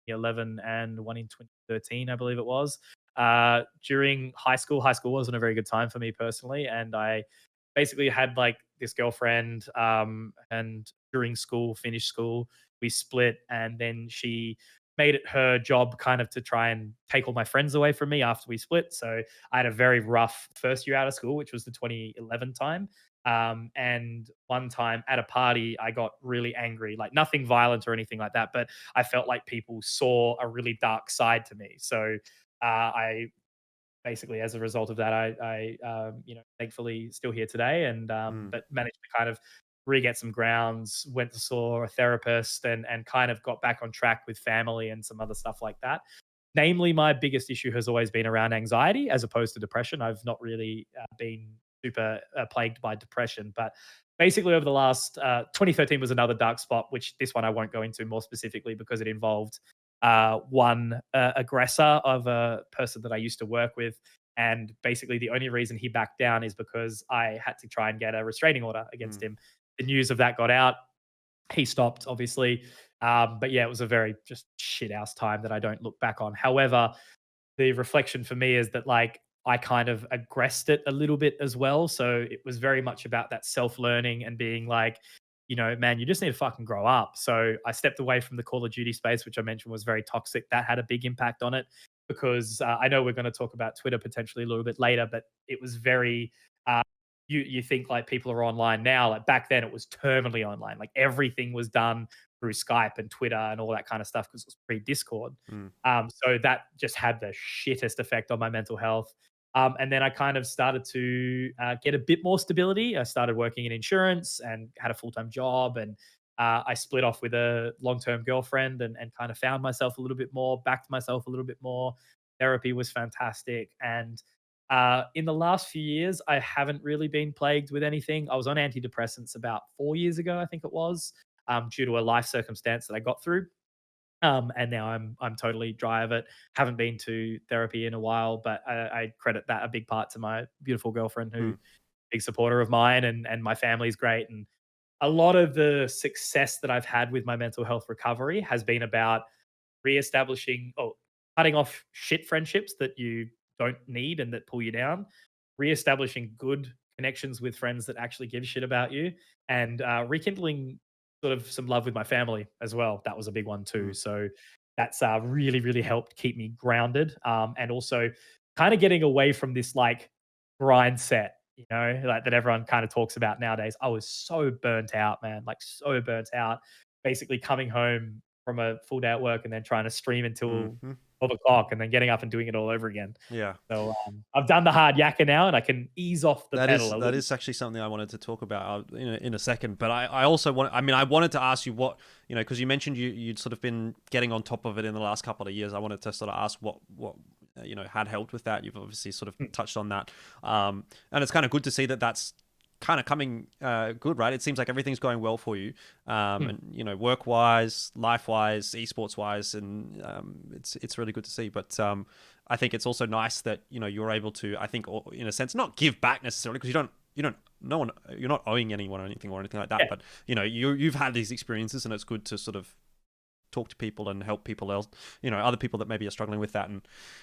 2011 and one in 2013, I believe it was. During high school wasn't a very good time for me personally, and I basically had like this girlfriend, and during school, finished school, we split, and then she made it her job kind of to try and take all my friends away from me after we split. So I had a very rough first year out of school, which was the 2011 time. And one time at a party, I got really angry, like nothing violent or anything like that, but I felt like people saw a really dark side to me. So I basically, as a result of that, thankfully still here today, and but managed to kind of re-get some grounds, went to saw a therapist, and kind of got back on track with family and some other stuff like that. Namely, my biggest issue has always been around anxiety as opposed to depression. I've not really been super plagued by depression, but basically over the last 2013 was another dark spot, which this one I won't go into more specifically because it involved one aggressor of a person that I used to work with. And basically the only reason he backed down is because I had to try and get a restraining order against him. The news of that got out. He stopped, obviously. But yeah, it was a very just shit house time that I don't look back on. However, the reflection for me is that like I kind of aggressed it a little bit as well. So it was very much about that self-learning and being like, man, you just need to fucking grow up. So I stepped away from the Call of Duty space, which I mentioned was very toxic. That had a big impact on it because I know we're going to talk about Twitter potentially a little bit later, but it was very you think like people are online now. Like back then it was terminally online. Like everything was done through Skype and Twitter and all that kind of stuff because it was pre-Discord. So that just had the shittest effect on my mental health. And then I kind of started to get a bit more stability. I started working in insurance and had a full-time job. And I split off with a long-term girlfriend and kind of found myself a little bit more, backed myself a little bit more. Therapy was fantastic. And in the last few years, I haven't really been plagued with anything. I was on antidepressants about 4 years ago, I think it was, due to a life circumstance that I got through. And now I'm totally dry of it. Haven't been to therapy in a while, but I credit that a big part to my beautiful girlfriend, who big supporter of mine, and my family's great. And a lot of the success that I've had with my mental health recovery has been about reestablishing or cutting off shit friendships that you don't need and that pull you down, reestablishing good connections with friends that actually give a shit about you, and rekindling sort of some love with my family as well. That was a big one too. So that's really, really helped keep me grounded, and also kind of getting away from this like grind set, like that everyone kind of talks about nowadays. I was so burnt out, man, like so burnt out. Basically coming home from a full day at work and then trying to stream until 12 o'clock and then getting up and doing it all over again. Yeah. So I've done the hard yakka now and I can ease off the pedal a little. That is actually something I wanted to talk about in a second. But I also I wanted to ask you what, because you mentioned you'd sort of been getting on top of it in the last couple of years. I wanted to sort of ask what had helped with that. You've obviously sort of touched on that. And it's kind of good to see that that's kind of coming good, right? It seems like everything's going well for you, and work wise, life wise, esports wise, and it's really good to see. But I think it's also nice that you're able to, I think, in a sense, not give back necessarily, because you're not owing anyone or anything like that. Yeah. But you've had these experiences, and it's good to sort of talk to people and help people else, other people that maybe are struggling with that. And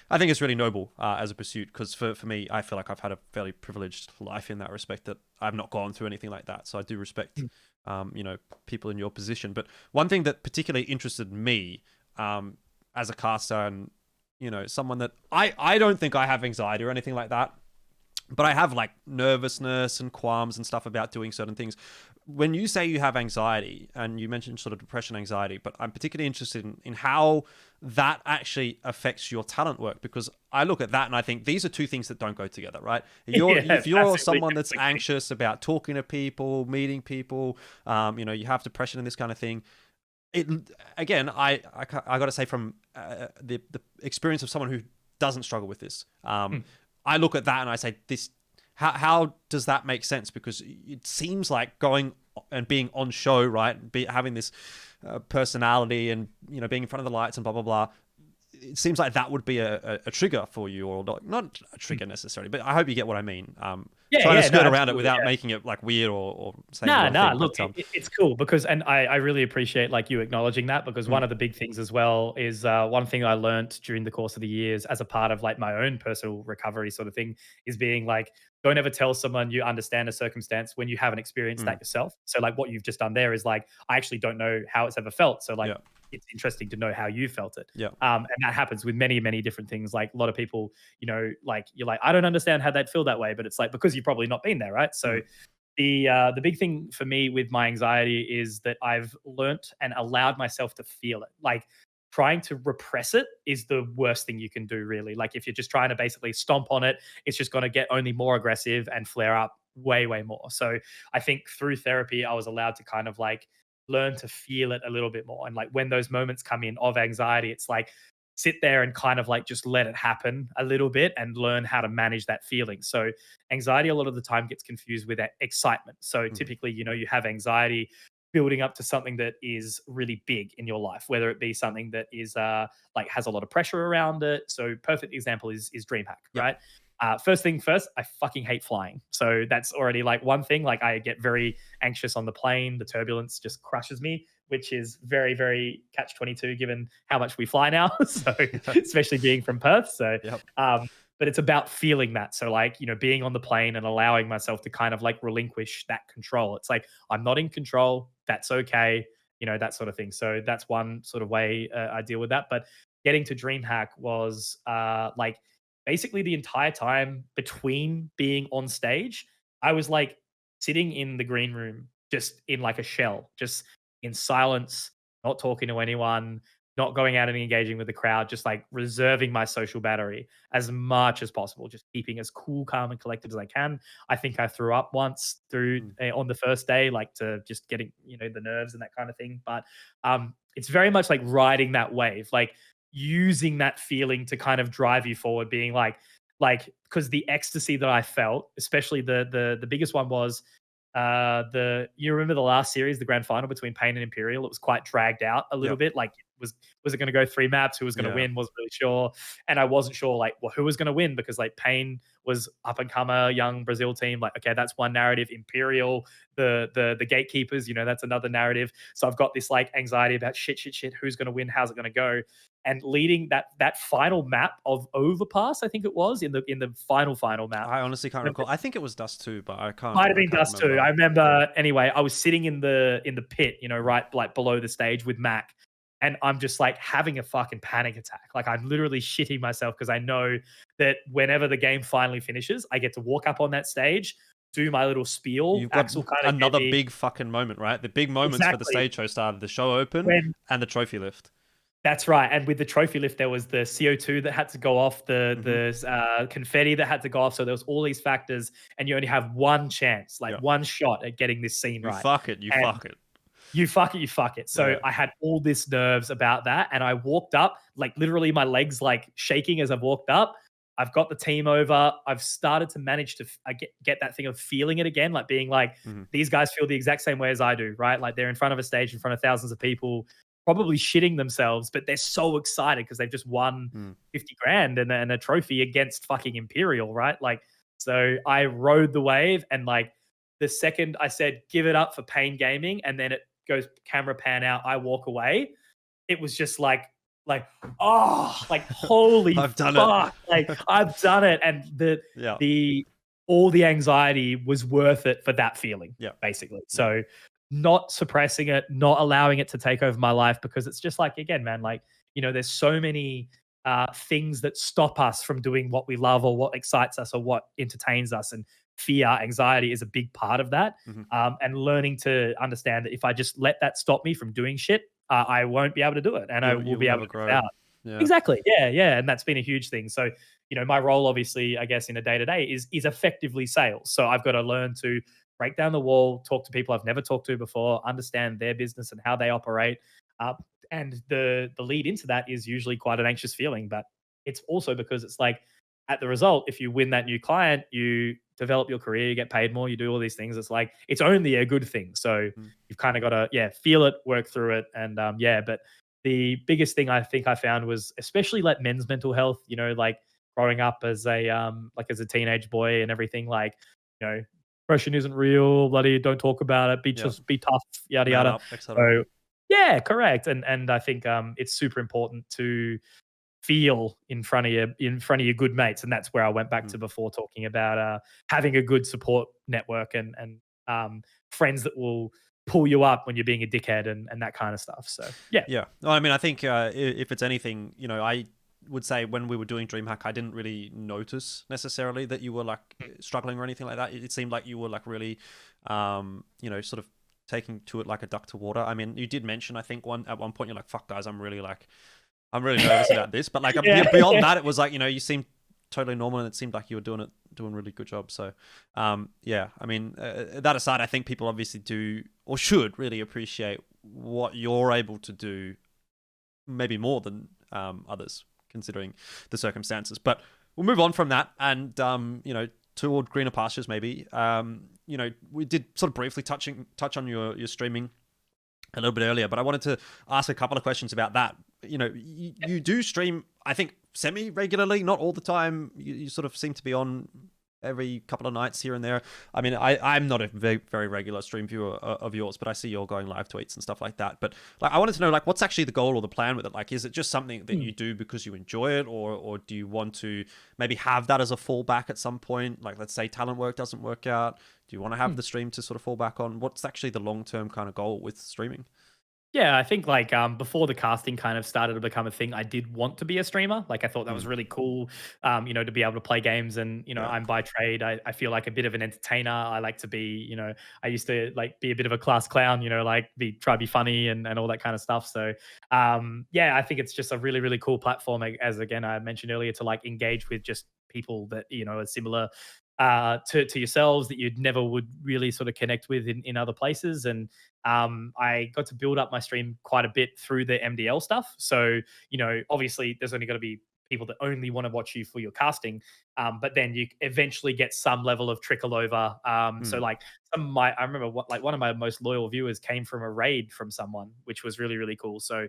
I think it's really noble as a pursuit, because for me, I feel like I've had a fairly privileged life in that respect, that I've not gone through anything like that. So I do respect, people in your position. But one thing that particularly interested me as a caster, and, someone that I don't think I have anxiety or anything like that, but I have like nervousness and qualms and stuff about doing certain things. When you say you have anxiety, and you mentioned sort of depression, anxiety, but I'm particularly interested in how that actually affects your talent work, because I look at that and I think these are two things that don't go together, right? If you're someone that's anxious about talking to people, meeting people, you have depression and this kind of thing. Again, I got to say, from the experience of someone who doesn't struggle with this, I look at that and I say, this, how does that make sense? Because it seems like going and being on show, right, having this personality, and being in front of the lights and blah blah blah. It seems like that would be a trigger for you, or not a trigger necessarily, but I hope you get what I mean. Trying to skirt around it without making it like weird or saying the wrong thing. Look, it's cool, because, and I really appreciate like you acknowledging that, because one of the big things as well is one thing I learned during the course of the years as a part of like my own personal recovery sort of thing is being like, don't ever tell someone you understand a circumstance when you haven't experienced that yourself. So like what you've just done there is like, I actually don't know how it's ever felt. So like, it's interesting to know how you felt it. And that happens with many, many different things. Like a lot of people, like you're like, I don't understand how they'd feel that way, but it's like, because you've probably not been there, right? So the big thing for me with my anxiety is that I've learnt and allowed myself to feel it. Like trying to repress it is the worst thing you can do, really. Like if you're just trying to basically stomp on it, it's just going to get only more aggressive and flare up way, way more. So I think through therapy, I was allowed to kind of like learn to feel it a little bit more. And like when those moments come in of anxiety, it's like sit there and kind of like just let it happen a little bit and learn how to manage that feeling. So anxiety a lot of the time gets confused with excitement. So typically, you have anxiety building up to something that is really big in your life, whether it be something that is like has a lot of pressure around it. So perfect example is Dreamhack, right? First thing first, I fucking hate flying. So that's already like one thing. Like I get very anxious on the plane. The turbulence just crushes me, which is very, very catch-22 given how much we fly now. So especially being from Perth. So, but it's about feeling that. So like, being on the plane and allowing myself to kind of like relinquish that control. It's like, I'm not in control. That's okay. That sort of thing. So that's one sort of way I deal with that. But getting to Dreamhack was like, basically the entire time between being on stage, I was like sitting in the green room, just in like a shell, just in silence, not talking to anyone, not going out and engaging with the crowd, just like reserving my social battery as much as possible, just keeping as cool, calm, and collected as I can. I think I threw up once on the first day, like to just getting, the nerves and that kind of thing. But it's very much like riding that wave, like using that feeling to kind of drive you forward, being like because the ecstasy that I felt, especially the biggest one was you remember the last series, the grand final between Pain and Imperial? It was quite dragged out a little bit. Like was it going to go 3 maps? Who was going to win? Wasn't really sure, and I wasn't sure like who was going to win, because like Pain was up and comer young Brazil team. Like okay, that's one narrative. Imperial, the gatekeepers, that's another narrative. So I've got this like anxiety about shit. Who's going to win? How's it going to go? And leading that final map of Overpass, I think it was in the final map. I honestly can't recall. I think it was Dust 2, but I can't. Might have been Dust 2. I remember anyway. I was sitting in the pit, right like below the stage with Mac, and I'm just like having a fucking panic attack. Like I'm literally shitting myself, because I know that whenever the game finally finishes, I get to walk up on that stage, do my little spiel. You've got another big fucking moment, right? The big moments for the stage show started. The show open and the trophy lift. That's right. And with the trophy lift, there was the CO2 that had to go off, the confetti that had to go off. So there was all these factors, and you only have one chance, like one shot at getting this scene right. You fuck it. You fuck it. So I had all this nerves about that. And I walked up, like literally my legs like shaking as I've walked up. I've got the team over. I've started to manage to get that thing of feeling it again, like being like, these guys feel the exact same way as I do, right? Like they're in front of a stage, in front of thousands of people, probably shitting themselves, but they're so excited because they've just won 50 grand and a trophy against fucking Imperial, right? Like, so I rode the wave, and like the second I said, give it up for Pain Gaming, and then it goes camera pan out, I walk away. it was just like, oh, like holy I've done it. fuck, like I've done it, and Yeah. the all the anxiety was worth it for that feeling, Yeah. basically. So not suppressing it, not allowing it to take over my life, because it's just like, again, man, like, there's so many things that stop us from doing what we love or what excites us or what entertains us, and fear, anxiety is a big part of that. And learning to understand that if I just let that stop me from doing shit, I won't be able to do it, and I will You'll be able never to miss grow. out. Yeah. Exactly. Yeah, yeah, and that's been a huge thing. So, my role, obviously, I guess, in a day to day is effectively sales. So I've got to learn to break down the wall, talk to people I've never talked to before, understand their business and how they operate. And the lead into that is usually quite an anxious feeling, but it's also because it's like, at the result, if you win that new client, you develop your career, you get paid more, you do all these things. It's like, it's only a good thing. So you've kind of got to, feel it, work through it, and but the biggest thing I think I found was, especially like men's mental health, like growing up as a teenage boy and everything, like, depression isn't real, bloody don't talk about it, be tough, yada Man yada. up, etc. So yeah, correct. And I think it's super important to feel in front of your good mates, and that's where I went back to before, talking about having a good support network and friends that will pull you up when you're being a dickhead and that kind of stuff. So yeah. Well, I mean, I think if it's anything, I would say when we were doing DreamHack, I didn't really notice necessarily that you were like struggling or anything like that. It seemed like you were like really, sort of taking to it like a duck to water. I mean, you did mention, I think at one point you're like, "Fuck, guys, I'm really nervous about this." But like beyond that, it was like, you seemed totally normal, and it seemed like you were doing a really good job. So, I mean, that aside, I think people obviously do or should really appreciate what you're able to do, maybe more than others, considering the circumstances. But we'll move on from that, and toward greener pastures, maybe. We did sort of briefly touch on your streaming a little bit earlier, but I wanted to ask a couple of questions about that. You do stream, I think, semi-regularly, not all the time. You sort of seem to be on every couple of nights here and there. I mean, I'm not a very, very regular stream viewer of yours, but I see you're going live tweets and stuff like that. But like, I wanted to know, like, what's actually the goal or the plan with it? Like, is it just something that you do because you enjoy it, or do you want to maybe have that as a fallback at some point? Like, let's say talent work doesn't work out. Do you want to have the stream to sort of fall back on? What's actually the long-term kind of goal with streaming? Yeah, I think like before the casting kind of started to become a thing, I did want to be a streamer. Like, I thought that was really cool, to be able to play games. And I'm by trade, I feel like a bit of an entertainer. I like to be, I used to like be a bit of a class clown, like try to be funny and all that kind of stuff. So I think it's just a really, really cool platform, as again I mentioned earlier, to like engage with just people that are similar to yourselves, that you'd never would really sort of connect with in other places. And I got to build up my stream quite a bit through the MDL stuff. So, obviously there's only got to be people that only want to watch you for your casting. But then you eventually get some level of trickle over. So like I remember one of my most loyal viewers came from a raid from someone, which was really, really cool. So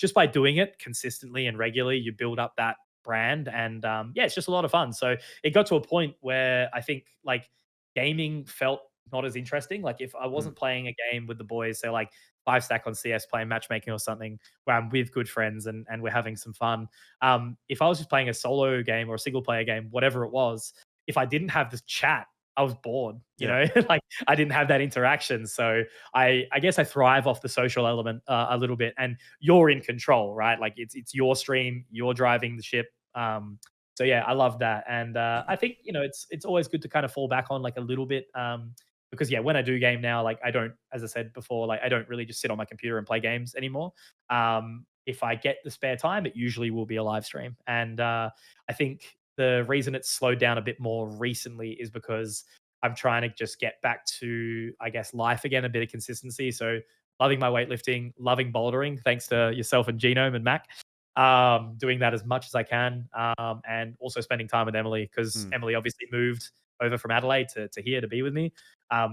just by doing it consistently and regularly, you build up that brand. And it's just a lot of fun. So it got to a point where I think like gaming felt not as interesting. Like, if I wasn't playing a game with the boys, say like 5 stack on CS, playing matchmaking or something, where I'm with good friends and we're having some fun. If I was just playing a solo game or a single player game, whatever it was, if I didn't have this chat, I was bored, like I didn't have that interaction. So I guess I thrive off the social element a little bit, and you're in control, right? Like it's your stream, you're driving the ship. So yeah, I love that. And I think, it's always good to kind of fall back on like a little bit. Because when I do game now, like I don't, as I said before, like I don't really just sit on my computer and play games anymore. If I get the spare time, it usually will be a live stream. And I think the reason it's slowed down a bit more recently is because I'm trying to just get back to, I guess, life again, a bit of consistency. So loving my weightlifting, loving bouldering, thanks to yourself and Genome and Mac. Doing that as much as I can, and also spending time with Emily, because Emily obviously moved over from Adelaide to here to be with me.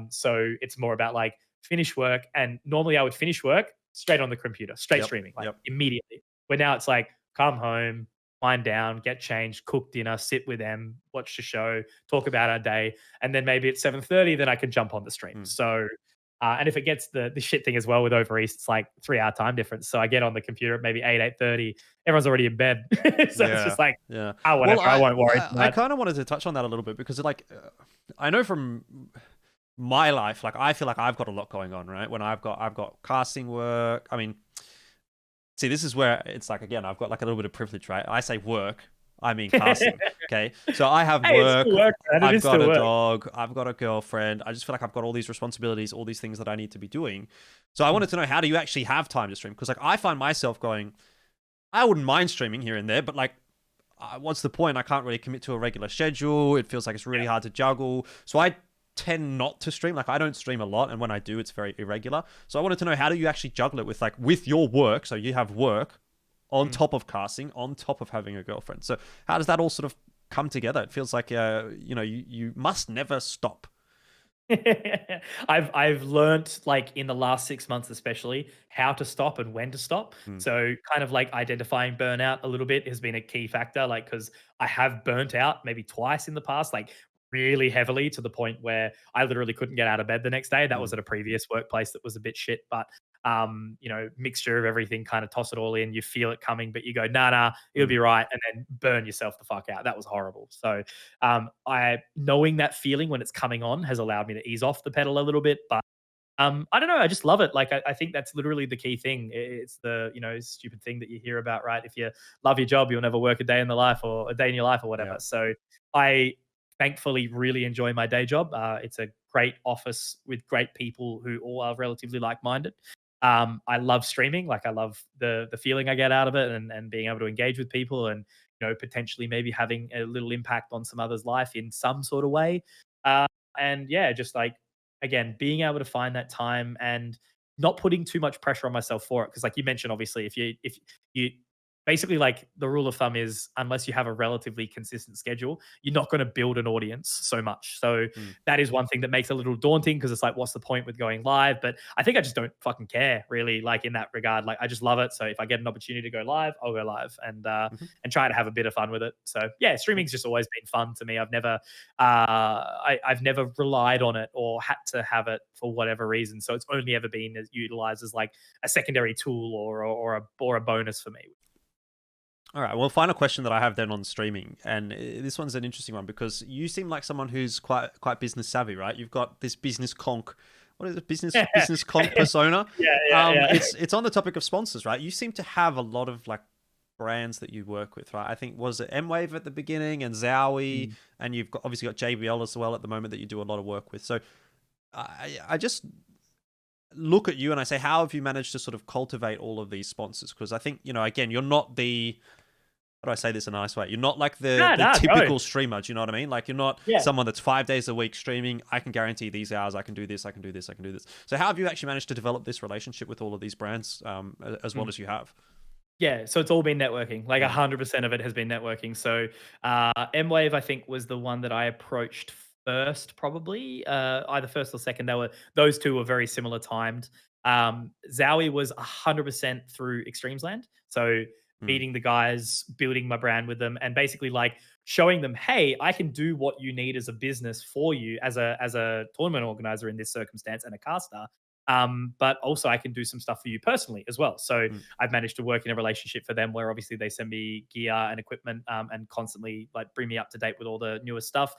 So it's more about like finish work, and normally I would finish work straight on the computer, straight streaming, like immediately. But now it's like come home, wind down, get changed, cook dinner, sit with them, watch the show, talk about our day, and then maybe at 7:30, then I can jump on the stream. So And if it gets the shit thing as well with over East, it's like 3 hour time difference. So I get on the computer at maybe 8:30. Everyone's already in bed. So it's Yeah, just like, yeah. oh, whatever. Well, I won't worry too I much. kind of wanted to touch on that a little bit because, like, I know from my life, like, I feel like I've got a lot going on, right? When I've got casting work. I mean, see, this is where it's like, again, I've got like a little bit of privilege, right? I say work, I mean casting. Okay, so I have Hey, it's work. still work, man. It I've is got still a work. dog. I've got a girlfriend. I just feel like I've got all these responsibilities, all these things that I need to be doing. So I wanted to know, how do you actually have time to stream? Because, like, I find myself going, I wouldn't mind streaming here and there, but, like, what's the point? I can't really commit to a regular schedule. It feels like it's really hard to juggle. So I tend not to stream. Like, I don't stream a lot, and when I do, it's very irregular. So I wanted to know, how do you actually juggle it with, like, with your work? So you have work on top of casting, on top of having a girlfriend. So how does that all sort of come together? It feels like, you must never stop. I've learned, like, in the last 6 months especially, how to stop and when to stop. So kind of like identifying burnout a little bit has been a key factor, like, because I have burnt out maybe twice in the past, like really heavily, to the point where I literally couldn't get out of bed the next day. That was at a previous workplace that was a bit shit, but mixture of everything, kind of toss it all in. You feel it coming, but you go, nah, it'll be right, and then burn yourself the fuck out. That was horrible. So I knowing that feeling when it's coming on has allowed me to ease off the pedal a little bit. But I don't know. I just love it. Like, I think that's literally the key thing. It's the, stupid thing that you hear about, right? If you love your job, you'll never work a day in the life, or a day in your life, or whatever. Yeah. So I thankfully really enjoy my day job. It's a great office with great people who all are relatively like-minded. I love streaming. Like, I love the feeling I get out of it, and being able to engage with people, and potentially maybe having a little impact on some others' life in some sort of way. And yeah, just like, again, being able to find that time and not putting too much pressure on myself for it. Because, like you mentioned, obviously, if you basically, like, the rule of thumb is, unless you have a relatively consistent schedule, you're not going to build an audience so much. So that is one thing that makes it a little daunting, because it's like, what's the point with going live? But I think I just don't fucking care, really, like, in that regard. Like, I just love it. So if I get an opportunity to go live, I'll go live, and try to have a bit of fun with it. So yeah, streaming's just always been fun to me. I've never I've never relied on it or had to have it for whatever reason. So it's only ever been utilized as like a secondary tool, or a bonus for me. All right. Well, final question that I have then on streaming, and this one's an interesting one because you seem like someone who's quite business savvy, right? You've got this business conk. What is it? Business conk persona. Yeah. It's on the topic of sponsors, right? You seem to have a lot of, like, brands that you work with, right? I think, was it M-Wave at the beginning, and Zowie, and you've obviously got JBL as well at the moment that you do a lot of work with. So I just look at you and I say, how have you managed to sort of cultivate all of these sponsors? Because I think, again, you're not the, how do I say this in a nice way? You're not like the typical streamer. Do you know what I mean? Like, you're not someone that's 5 days a week streaming. I can guarantee these hours. I can do this. I can do this. I can do this. So how have you actually managed to develop this relationship with all of these brands, as well as you have? Yeah, so it's all been networking. Like, 100% of it has been networking. So M-Wave, I think, was the one that I approached first, probably either first or second. Those two were very similar timed. Zowie was 100% through Extremesland. So meeting the guys, building my brand with them, and basically, like, showing them, hey, I can do what you need as a business for you, as a tournament organizer in this circumstance, and a caster. But also, I can do some stuff for you personally as well. So I've managed to work in a relationship for them, where obviously they send me gear and equipment, and constantly, like, bring me up to date with all the newest stuff.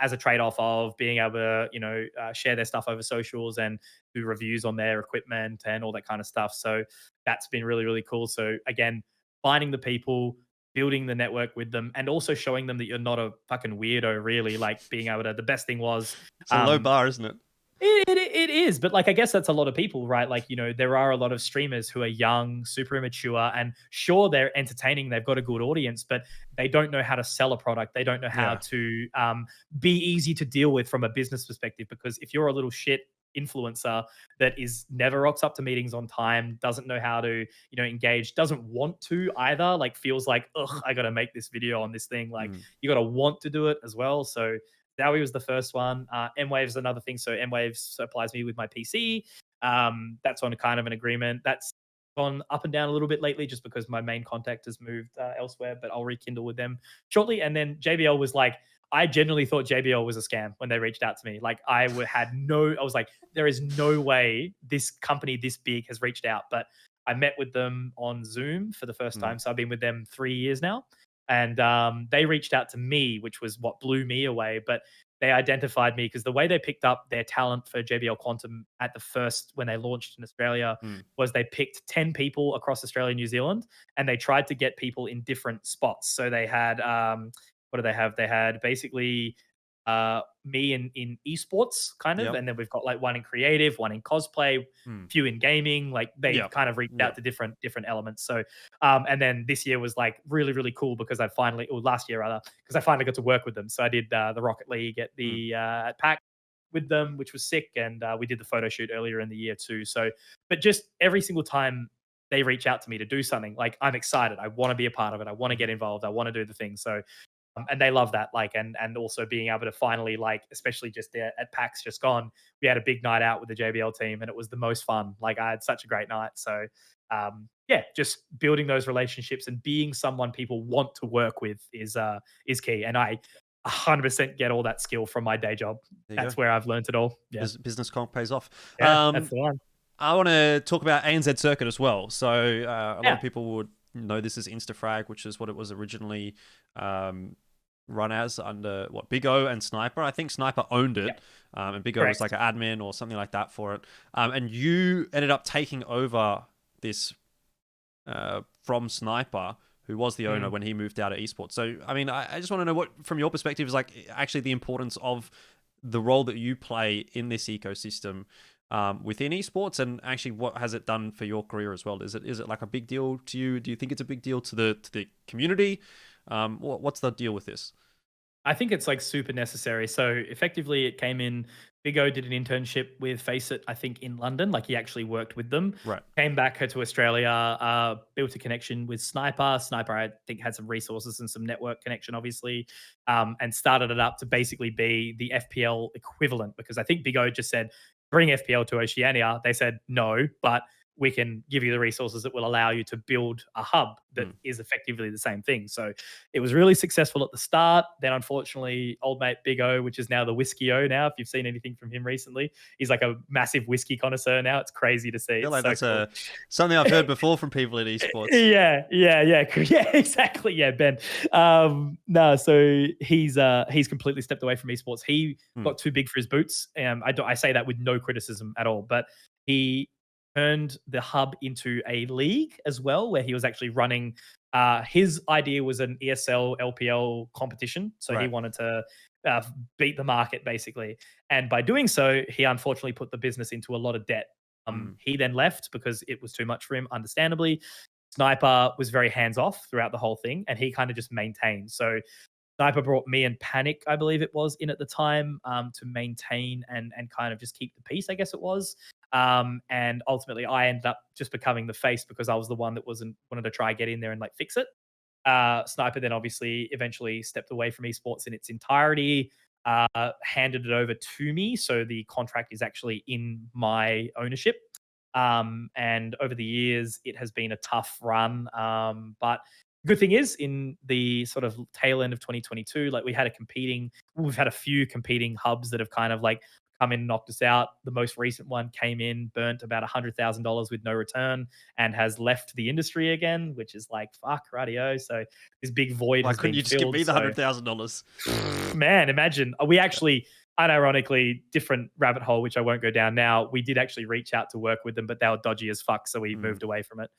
As a trade-off of being able to, share their stuff over socials and do reviews on their equipment and all that kind of stuff. So that's been really, really cool. So again, finding the people, building the network with them, and also showing them that you're not a fucking weirdo, really. Like, being able to, the best thing was, it's a low bar, isn't it? It is, but, like, I guess that's a lot of people, right? Like, there are a lot of streamers who are young, super immature, and sure, they're entertaining, they've got a good audience, but they don't know how to sell a product. They don't know how to be easy to deal with from a business perspective. Because if you're a little shit influencer that never rocks up to meetings on time, doesn't know how to, engage, doesn't want to either, like, feels like, ugh, I got to make this video on this thing. Like, you got to want to do it as well. So Zowie was the first one. M-Wave's another thing. So M-Wave supplies me with my PC. That's on a kind of an agreement. That's gone up and down a little bit lately, just because my main contact has moved elsewhere, but I'll rekindle with them shortly. And then JBL was like, I genuinely thought JBL was a scam when they reached out to me. Like I was like, there is no way this company this big has reached out. But I met with them on Zoom for the first time. So I've been with them 3 years now. And they reached out to me, which was what blew me away. But they identified me because the way they picked up their talent for JBL Quantum at the first, when they launched in Australia, was they picked 10 people across Australia and New Zealand, and they tried to get people in different spots. So they had, what do they have? They had basically me in esports kind of, Yep. and then we've got like one in creative, one in cosplay, few in gaming. Like they kind of reached out to different elements. So and then this year was like really, really cool because I finally, or last year rather, because I finally got to work with them. So I did the Rocket League at the at PAC with them, which was sick, and we did the photo shoot earlier in the year too. So, but just every single time they reach out to me to do something, like I'm excited. I want to be a part of it. I want to get involved. I want to do the thing. So and they love that, like, and also being able to finally, like, especially just there at PAX just gone, we had a big night out with the JBL team, and it was the most fun. Like, I had such a great night. So yeah, just building those relationships and being someone people want to work with is key. And I 100% get all that skill from my day job. That's where I've learned it all. Yeah, Business comp pays off. Yeah, that's the one. I want to talk about ANZCircuit as well. So a lot of people would know this as Instafrag, which is what it was originally run as under Big O and Sniper. I think Sniper owned it, and Big O was like an admin or something like that for it. And you ended up taking over this from Sniper, who was the owner when he moved out of esports. So, I mean, I just want to know what, from your perspective, is like actually the importance of the role that you play in this ecosystem within esports, and actually what has it done for your career as well? Is it like a big deal to you? Do you think it's a big deal to the community? What's the deal with this? I think it's like super necessary. So effectively it came in, Big O did an internship with Faceit, I think in London, like he actually worked with them. Right. Came back to Australia, built a connection with Sniper. Sniper, I think, had some resources and some network connection, obviously, and started it up to basically be the FPL equivalent, because I think Big O just said, bring FPL to Oceania. They said, no, but we can give you the resources that will allow you to build a hub that is effectively the same thing. So it was really successful at the start. Then unfortunately, old mate Big O, which is now the Whiskey O now, if you've seen anything from him recently, he's like a massive whiskey connoisseur now. It's crazy to see. I feel like that's cool. Something I've heard before from people in esports. Yeah, exactly. Yeah, Ben. No, so he's completely stepped away from esports. He got too big for his boots. I say that with no criticism at all, but he turned the hub into a league as well, where he was actually running. His idea was an ESL LPL competition, so he wanted to beat the market basically, and by doing so, he unfortunately put the business into a lot of debt. He then left because it was too much for him, understandably. Sniper was very hands off throughout the whole thing, and he kind of just maintained. So Sniper brought me and Panic, I believe it was, in at the time to maintain and kind of just keep the peace, I guess it was. And ultimately, I ended up just becoming the face because I was the one that wanted to try get in there and like fix it. Sniper then obviously eventually stepped away from esports in its entirety, handed it over to me, so the contract is actually in my ownership. And over the years, it has been a tough run, but good thing is, in the sort of tail end of 2022, like we've had a few competing hubs that have kind of like come in and knocked us out. The most recent one came in, burnt about $100,000 with no return, and has left the industry again, which is like, fuck, radio. So this big void Why has couldn't been you just filled, give me the $100,000? Man, imagine. We actually, unironically, different rabbit hole, which I won't go down now. We did actually reach out to work with them, but they were dodgy as fuck, so we moved away from it.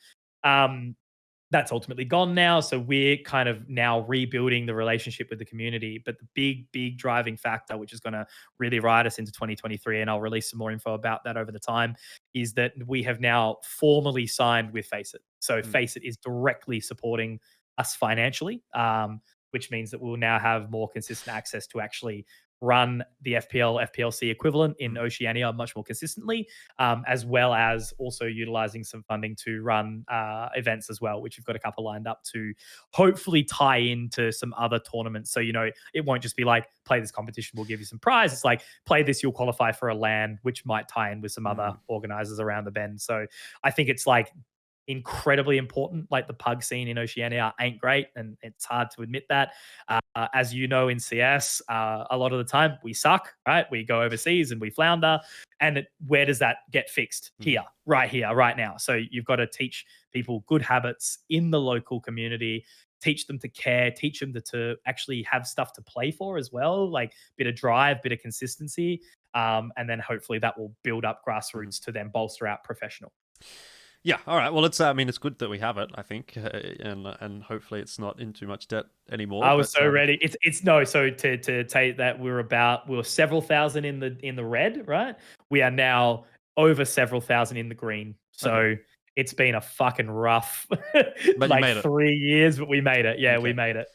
That's ultimately gone now. So we're kind of now rebuilding the relationship with the community. But the big driving factor, which is going to really ride us into 2023, and I'll release some more info about that over the time, is that we have now formally signed with Faceit. So Faceit is directly supporting us financially, which means that we'll now have more consistent access to actually run the FPLC equivalent in Oceania much more consistently, as well as also utilizing some funding to run events as well, which we've got a couple lined up to hopefully tie into some other tournaments. So, it won't just be like, play this competition, we'll give you some prize. It's like, play this, you'll qualify for a LAN, which might tie in with some other organizers around the bend. So I think it's like, incredibly important. Like the pug scene in Oceania ain't great, and it's hard to admit that. As you know, in CS, a lot of the time we suck, right? We go overseas and we flounder. And where does that get fixed? Here, right now. So you've got to teach people good habits in the local community, teach them to care, teach them to actually have stuff to play for as well, like bit of drive, bit of consistency. And then hopefully that will build up grassroots to then bolster out professional. Yeah. All right. Well, it's. I mean, it's good that we have it. I think, and hopefully it's not in too much debt anymore. I was so ready. It's no. So to take that, we were several thousand in the red, right? We are now over several thousand in the green. So okay. It's been a fucking rough like 3 years, but we made it. Yeah, okay. We made it.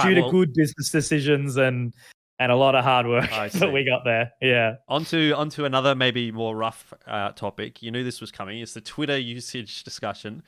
Due to good business decisions and a lot of hard work that we got there. Yeah. Onto another maybe more rough topic. You knew this was coming. It's the Twitter usage discussion.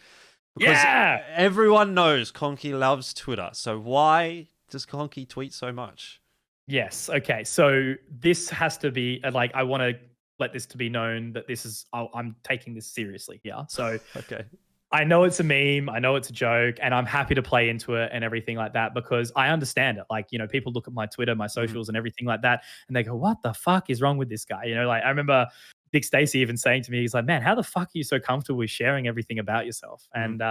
Because everyone knows Conky loves Twitter. So why does Conky tweet so much? Yes. Okay. So this has to be like, I want to let this to be known that this is, I'm taking this seriously here. So okay. I know it's a meme, I know it's a joke, and I'm happy to play into it and everything like that because I understand it. Like, you know, people look at my Twitter, my socials and everything like that, and they go, what the fuck is wrong with this guy? You know, like I remember Dick Stacey even saying to me, he's like, man, how the fuck are you so comfortable with sharing everything about yourself? And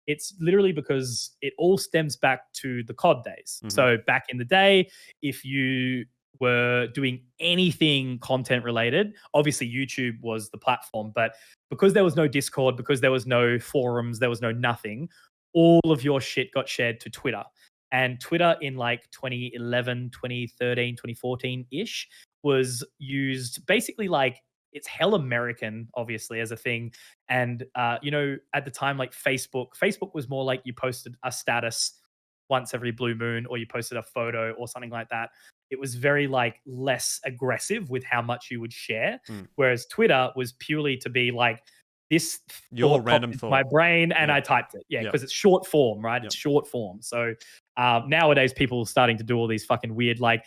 it's literally because it all stems back to the COD days. So back in the day, if you were doing anything content related, obviously YouTube was the platform, but because there was no Discord, because there was no forums, there was no nothing, all of your shit got shared to Twitter. And Twitter in like 2011, 2013, 2014-ish was used basically like, it's hell American, obviously, as a thing. And, you know, at the time, like Facebook was more like you posted a status once every blue moon, or you posted a photo or something like that. It was very like less aggressive with how much you would share. Whereas Twitter was purely to be like, this your random thought, my brain, and I typed it. Yeah, because it's short form, right? It's short form. So nowadays people are starting to do all these fucking weird, like,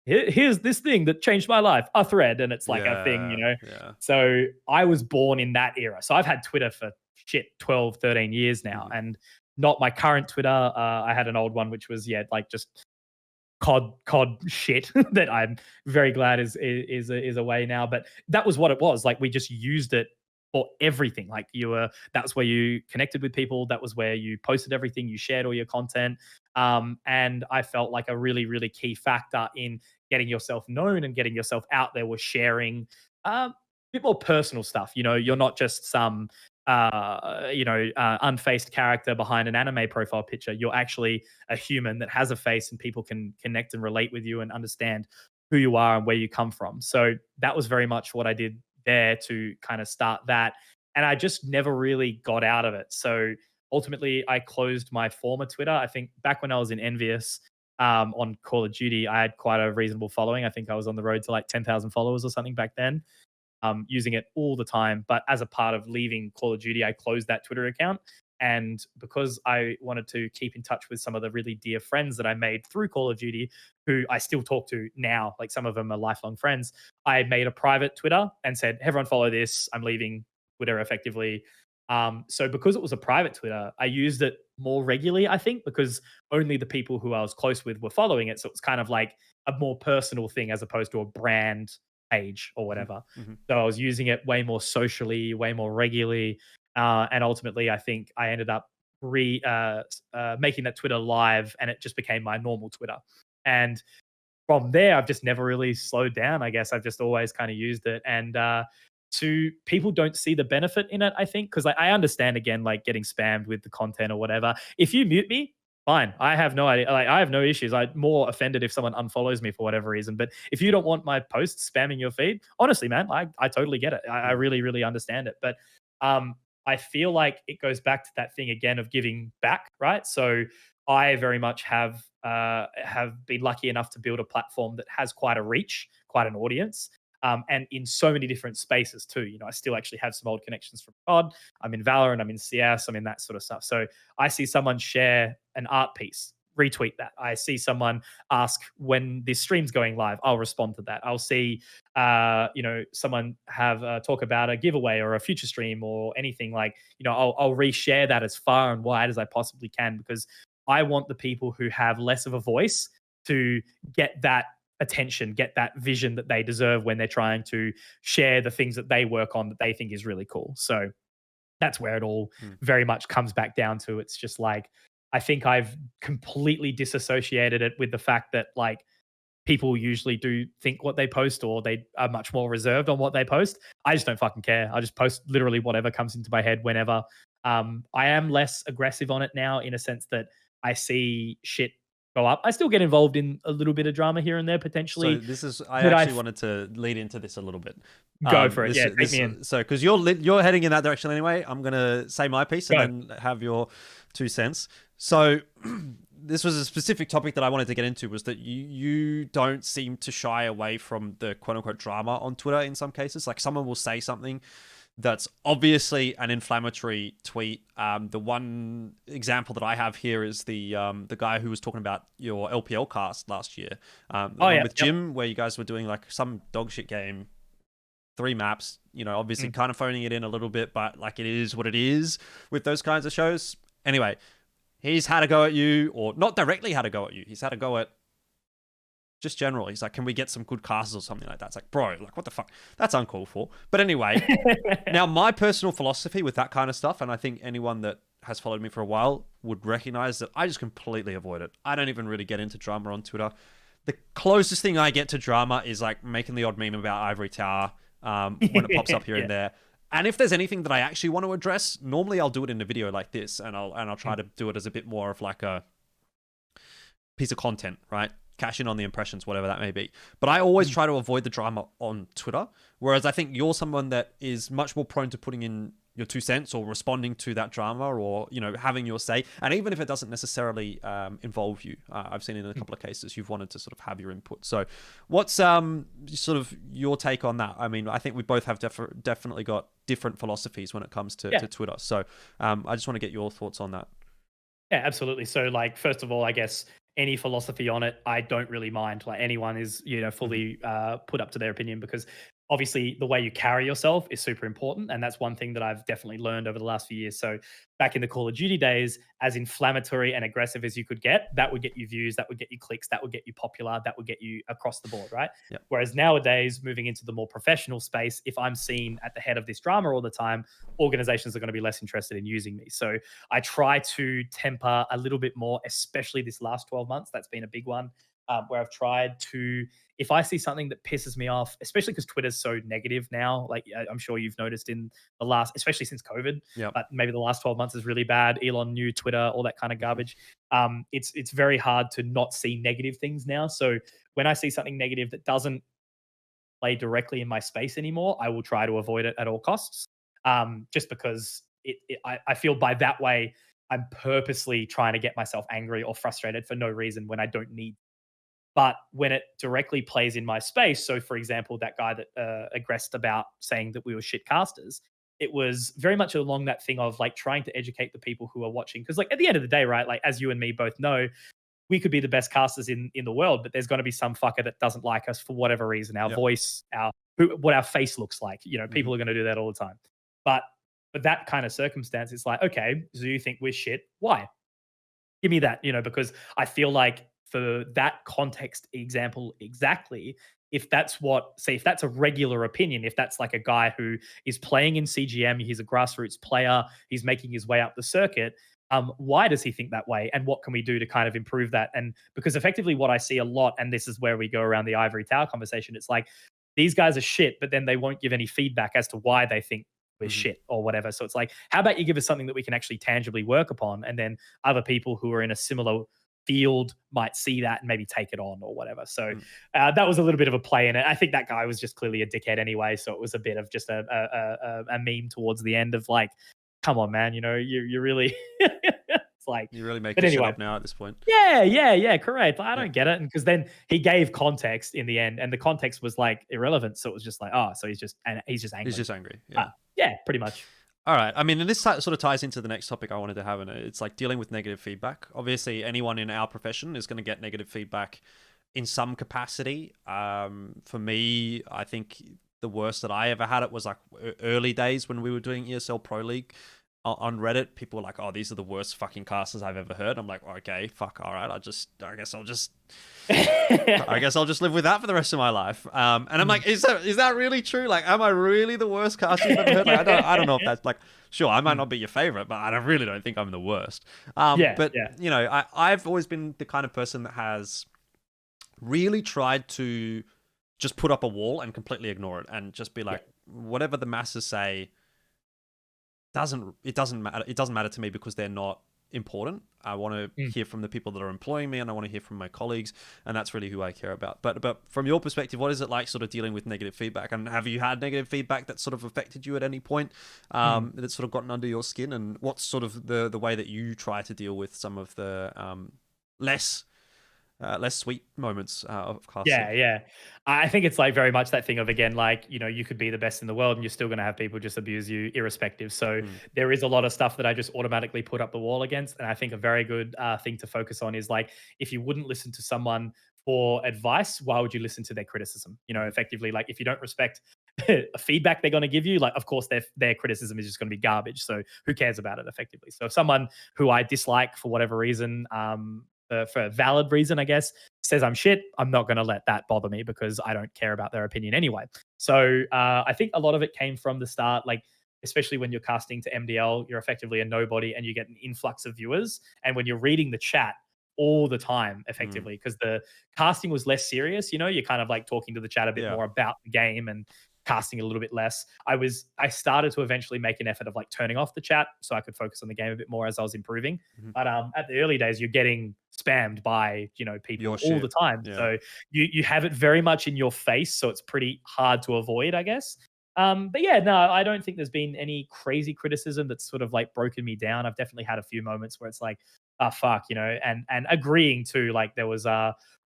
here's this thing that changed my life, a thread, and it's like a thing, you know? Yeah. So I was born in that era. So I've had Twitter for 12, 13 years now, and not my current Twitter. I had an old one, which was, like just COD shit that I'm very glad is away now. But that was what it was. Like, we just used it for everything. Like, that's where you connected with people. That was where you posted everything. You shared all your content. And I felt like a really, really key factor in getting yourself known and getting yourself out there was sharing a bit more personal stuff. You know, you're not just some unfaced character behind an anime profile picture. You're actually a human that has a face, and people can connect and relate with you and understand who you are and where you come from. So that was very much what I did there to kind of start that. And I just never really got out of it. So ultimately I closed my former Twitter. I think back when I was in Envious on Call of Duty, I had quite a reasonable following. I think I was on the road to like 10,000 followers or something back then. Using it all the time. But as a part of leaving Call of Duty, I closed that Twitter account. And because I wanted to keep in touch with some of the really dear friends that I made through Call of Duty, who I still talk to now, like some of them are lifelong friends, I made a private Twitter and said, everyone follow this. I'm leaving Twitter effectively. So because it was a private Twitter, I used it more regularly, I think, because only the people who I was close with were following it. So it was kind of like a more personal thing as opposed to a brand page or whatever. So I was using it way more socially, way more regularly. And ultimately, I think I ended up making that Twitter live, and it just became my normal Twitter. And from there, I've just never really slowed down. I guess I've just always kind of used it. And people don't see the benefit in it, I think, because I understand, again, like getting spammed with the content or whatever. If you mute me, fine. I have no idea. Like, I have no issues. I'm more offended if someone unfollows me for whatever reason. But if you don't want my posts spamming your feed, honestly, man, I totally get it. I really, really understand it. But I feel like it goes back to that thing again of giving back, right? So I very much have been lucky enough to build a platform that has quite a reach, quite an audience. And in so many different spaces too. You know, I still actually have some old connections from COD. I'm in Valorant, I'm in CS, I'm in that sort of stuff. So I see someone share an art piece, retweet that. I see someone ask when this stream's going live, I'll respond to that. I'll see, someone have talk about a giveaway or a future stream or anything, like, I'll reshare that as far and wide as I possibly can, because I want the people who have less of a voice to get that attention, get that vision that they deserve when they're trying to share the things that they work on that they think is really cool. So that's where it all very much comes back down to. It's just like, I think I've completely disassociated it with the fact that, like, people usually do think what they post, or they are much more reserved on what they post. I just don't fucking care. I just post literally whatever comes into my head whenever. I am less aggressive on it now, in a sense that I see shit go up. I still get involved in a little bit of drama here and there potentially. So this is, I actually wanted to lead into this a little bit. Go for it. Take me in. So, because you're heading in that direction anyway, I'm going to say my piece and then have your 2 cents. So this was a specific topic that I wanted to get into, was that you don't seem to shy away from the quote unquote drama on Twitter in some cases. Like, someone will say something that's obviously an inflammatory tweet. The one example that I have here is the guy who was talking about your LPL cast last year. With Jim, where you guys were doing like some dog shit game, 3 maps, obviously kind of phoning it in a little bit, but like, it is what it is with those kinds of shows. Anyway, he's had a go at you, or not directly had a go at you. He's had a go at just general. He's like, can we get some good casters or something like that? It's like, bro, like, what the fuck? That's uncalled for. But anyway, now my personal philosophy with that kind of stuff, and I think anyone that has followed me for a while would recognize that I just completely avoid it. I don't even really get into drama on Twitter. The closest thing I get to drama is like making the odd meme about Ivory Tower when it pops up here and there. And if there's anything that I actually want to address, normally I'll do it in a video like this, and I'll try to do it as a bit more of like a piece of content, right? Cash in on the impressions, whatever that may be. But I always try to avoid the drama on Twitter, whereas I think you're someone that is much more prone to putting in your 2 cents or responding to that drama, or having your say. And even if it doesn't necessarily involve you, I've seen in a couple of cases you've wanted to sort of have your input. So what's sort of your take on that? I mean, I think we both have definitely got different philosophies when it comes to Twitter. So I just want to get your thoughts on that. Yeah, absolutely. So, like, first of all, I guess any philosophy on it, I don't really mind. Like, anyone is, fully put up to their opinion, because obviously the way you carry yourself is super important. And that's one thing that I've definitely learned over the last few years. So back in the Call of Duty days, as inflammatory and aggressive as you could get, that would get you views, that would get you clicks, that would get you popular, that would get you across the board, right? Yep. Whereas nowadays, moving into the more professional space, if I'm seen at the head of this drama all the time, organizations are going to be less interested in using me. So I try to temper a little bit more, especially this last 12 months. That's been a big one. Where I've tried to, if I see something that pisses me off, especially because Twitter's so negative now, like I'm sure you've noticed in the last, especially since COVID, but maybe the last 12 months is really bad. Elon knew Twitter, all that kind of garbage. It's very hard to not see negative things now. So when I see something negative that doesn't play directly in my space anymore, I will try to avoid it at all costs. Just because I feel by that way, I'm purposely trying to get myself angry or frustrated for no reason when I don't need. But when it directly plays in my space, so for example, that guy that aggressed about saying that we were shit casters, it was very much along that thing of like trying to educate the people who are watching. Because like at the end of the day, right, like as you and me both know, we could be the best casters in the world, but there's going to be some fucker that doesn't like us for whatever reason, our voice, what our face looks like. People are going to do that all the time. But for that kind of circumstance, it's like, okay, so you think we're shit? Why? Give me that, because I feel like for that context example exactly, if that's a regular opinion, if that's like a guy who is playing in CGM, he's a grassroots player, he's making his way up the circuit, why does he think that way? And what can we do to kind of improve that? And because effectively what I see a lot, and this is where we go around the ivory tower conversation, it's like these guys are shit, but then they won't give any feedback as to why they think we're shit or whatever. So it's like, how about you give us something that we can actually tangibly work upon? And then other people who are in a similar field might see that and maybe take it on or whatever. So that was a little bit of a play in it. I think that guy was just clearly a dickhead anyway. So it was a bit of just a meme towards the end of like, come on, man, you really, it's like, you really make shit up now at this point. Yeah, correct. I don't get it. And because then he gave context in the end and the context was like irrelevant. So it was just like, oh, so he's just angry. He's just angry. Yeah, pretty much. All right. I mean, and this sort of ties into the next topic I wanted to have, and it's like dealing with negative feedback. Obviously, anyone in our profession is going to get negative feedback in some capacity. For me, I think the worst that I ever had it was like early days when we were doing ESL Pro League on Reddit. People were like, "Oh, these are the worst fucking casters I've ever heard." I'm like, "Okay, fuck, all right. I guess I'll just live with that for the rest of my life." And I'm like, is that really true? Like, am I really the worst caster you've ever heard? Like, I don't know if that's like, sure, I might not be your favorite, but I really don't think I'm the worst. But you know, I've always been the kind of person that has really tried to just put up a wall and completely ignore it and just be like, whatever the masses say it doesn't matter to me because they're not important. I want to hear from the people that are employing me, and I want to hear from my colleagues, and that's really who I care about. But from your perspective, what is it like sort of dealing with negative feedback? And have you had negative feedback that sort of affected you at any point, that's sort of gotten under your skin? And what's sort of the way that you try to deal with some of the less sweet moments of casting? Yeah. I think it's like very much that thing of, again, like, you know, you could be the best in the world and you're still going to have people just abuse you irrespective. So there is a lot of stuff that I just automatically put up the wall against. And I think a very good thing to focus on is like, if you wouldn't listen to someone for advice, why would you listen to their criticism? You know, effectively, like if you don't respect feedback they're going to give you, like, of course, their criticism is just going to be garbage. So who cares about it effectively? So if someone who I dislike for whatever reason, for a valid reason, I guess, says I'm shit, I'm not going to let that bother me because I don't care about their opinion anyway. So I think a lot of it came from the start, like, especially when you're casting to MDL, you're effectively a nobody and you get an influx of viewers. And when you're reading the chat all the time, effectively, because the casting was less serious, you know, you're kind of like talking to the chat a bit more about the game and casting a little bit less. I started to eventually make an effort of like turning off the chat so I could focus on the game a bit more as I was improving. But at the early days, you're getting spammed by, you know, people all the time. So you have it very much in your face, so it's pretty hard to avoid, I guess. But yeah, no, I don't think there's been any crazy criticism that's sort of like broken me down. I've definitely had a few moments where it's like, fuck, you know, and agreeing to, like, there was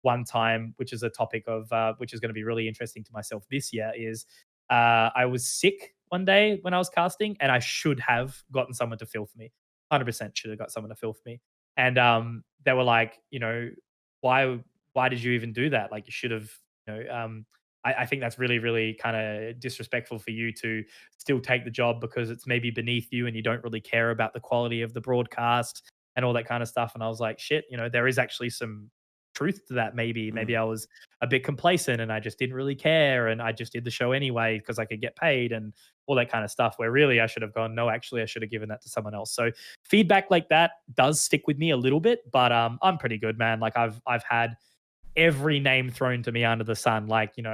one time, which is a topic of which is going to be really interesting to myself this year, is I was sick one day when I was casting, and I should have gotten someone to fill for me. 100% should have got someone to fill for me. And they were like, you know, why did you even do that? Like, you should have, you know, I think that's really, really kind of disrespectful for you to still take the job because it's maybe beneath you and you don't really care about the quality of the broadcast and all that kind of stuff. And I was like, shit, you know, there is actually some truth to that. Maybe I was a bit complacent and I just didn't really care and I just did the show anyway because I could get paid and all that kind of stuff, where really I should have gone, no, actually I should have given that to someone else. So feedback like that does stick with me a little bit, but I'm pretty good, man. Like I've had every name thrown to me under the sun. Like, you know,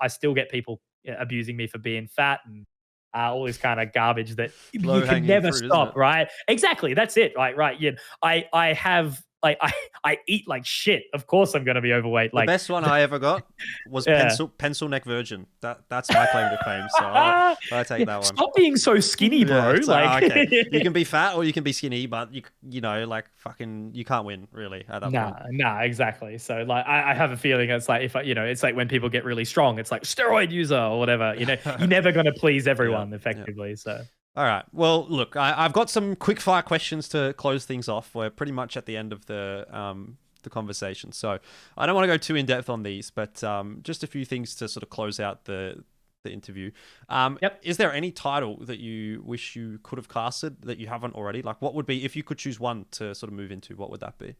I still get people abusing me for being fat and all this kind of garbage that you can never stop, right? Exactly. That's it. Like, right. Yeah. I have, like, I eat like shit. Of course I'm going to be overweight. The like best one I ever got was pencil neck virgin. That's my claim to fame. So I take that one. Stop being so skinny, bro. Like, okay, you can be fat or you can be skinny, but you know, like, fucking, you can't win really at that point. Nah, exactly. So like, I have a feeling it's like, if I, you know, it's like when people get really strong, it's like steroid user or whatever. You know, you're never going to please everyone effectively. So. All right. Well, look, I've got some quick fire questions to close things off. We're pretty much at the end of the conversation, so I don't want to go too in depth on these, but just a few things to sort of close out the interview. Is there any title that you wish you could have casted that you haven't already? Like, what would be, if you could choose one to sort of move into, what would that be?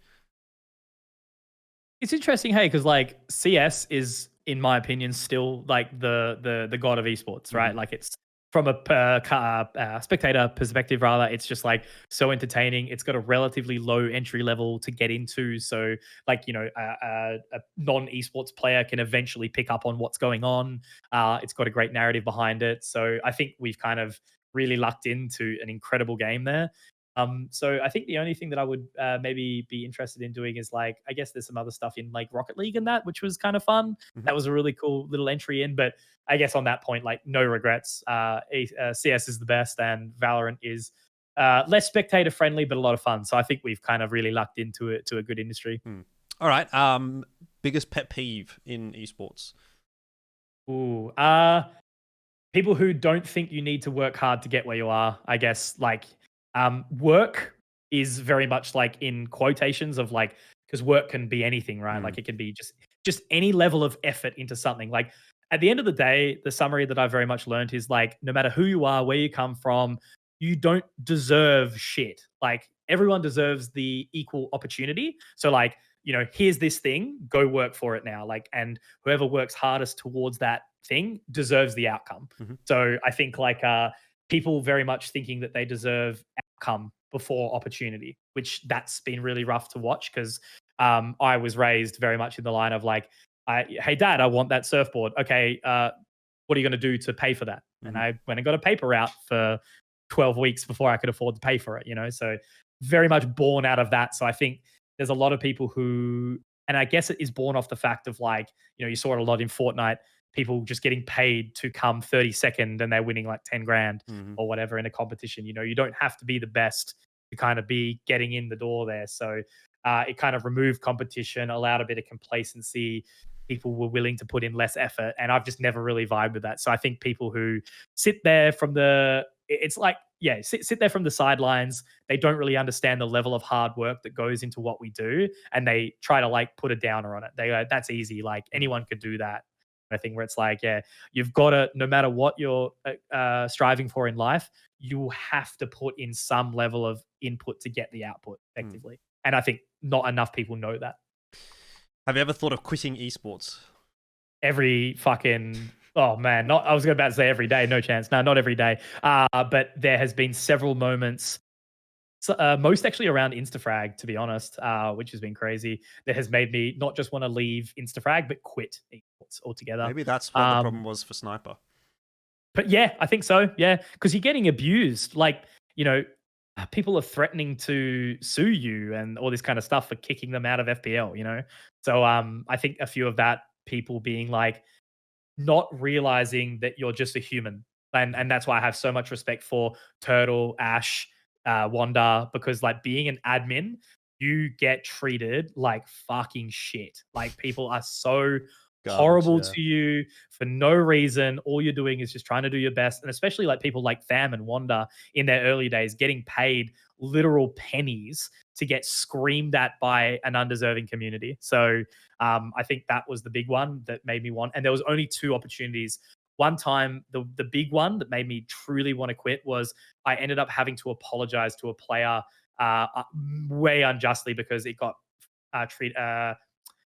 It's interesting, hey, because like CS is, in my opinion, still like the god of esports, right? Like, it's from a spectator perspective, rather, it's just like so entertaining. It's got a relatively low entry level to get into, so like, you know, a non-esports player can eventually pick up on what's going on. It's got a great narrative behind it, so I think we've kind of really lucked into an incredible game there. So I think the only thing that I would maybe be interested in doing is, like, I guess there's some other stuff in like Rocket League and that, which was kind of fun. That was a really cool little entry in, but I guess on that point, like, no regrets. CS is the best and Valorant is less spectator friendly, but a lot of fun. So I think we've kind of really lucked into it, to a good industry. All right. Biggest pet peeve in esports? Ooh, people who don't think you need to work hard to get where you are, I guess, like work is very much like in quotations of like, because work can be anything, right? Mm. Like it can be just any level of effort into something. Like at the end of the day, the summary that I've very much learned is like, no matter who you are, where you come from, you don't deserve shit. Like everyone deserves the equal opportunity. So like, here's this thing, go work for it now. Like, and whoever works hardest towards that thing deserves the outcome. Mm-hmm. So I think like people very much thinking that they deserve outcome before opportunity, which that's been really rough to watch because I was raised very much in the line of like, hey dad, I want that surfboard. Okay, what are you going to do to pay for that? Mm-hmm. And I went and got a paper route for 12 weeks before I could afford to pay for it, so very much born out of that. So I think there's a lot of people who, and I guess it is born off the fact of like, you saw it a lot in Fortnite, people just getting paid to come 32nd and they're winning like 10 grand Mm-hmm. or whatever in a competition. You don't have to be the best to kind of be getting in the door there. So it kind of removed competition, allowed a bit of complacency. People were willing to put in less effort. And I've just never really vibed with that. So I think people who sit there from it's like, yeah, sit there from the sidelines. They don't really understand the level of hard work that goes into what we do. And they try to like put a downer on it. They go, that's easy. Like anyone could do that. I think where it's like, yeah, you've got to, no matter what you're striving for in life, you have to put in some level of input to get the output effectively. And I think not enough people know that. Have you ever thought of quitting esports? Every fucking, oh man, I was about to say every day, no chance. No, not every day. But there has been several moments, most actually around Instafrag, to be honest, which has been crazy. That has made me not just want to leave Instafrag, but quit esports altogether. Maybe that's what the problem was for Sniper. But yeah, I think so. Yeah, because you're getting abused. Like, people are threatening to sue you and all this kind of stuff for kicking them out of FPL. So I think a few of that people being like not realizing that you're just a human. And that's why I have so much respect for Turtle, Ash, Wanda, because like being an admin, you get treated like fucking shit. Like people are so horrible to you for no reason. All you're doing is just trying to do your best. And especially like people like Tham and Wanda in their early days getting paid literal pennies to get screamed at by an undeserving community. So I think that was the big one that made me want. And there was only two opportunities. One time, the big one that made me truly want to quit was I ended up having to apologize to a player way unjustly because it got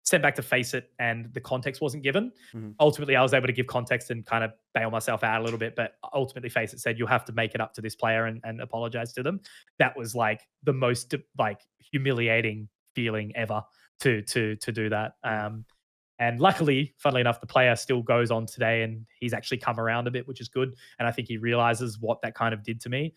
sent back to face it and the context wasn't given. Mm-hmm. Ultimately, I was able to give context and kind of bail myself out a little bit, but ultimately face it said, you'll have to make it up to this player and apologize to them. That was like the most like humiliating feeling ever to do that. And luckily, funnily enough, the player still goes on today and he's actually come around a bit, which is good. And I think he realizes what that kind of did to me,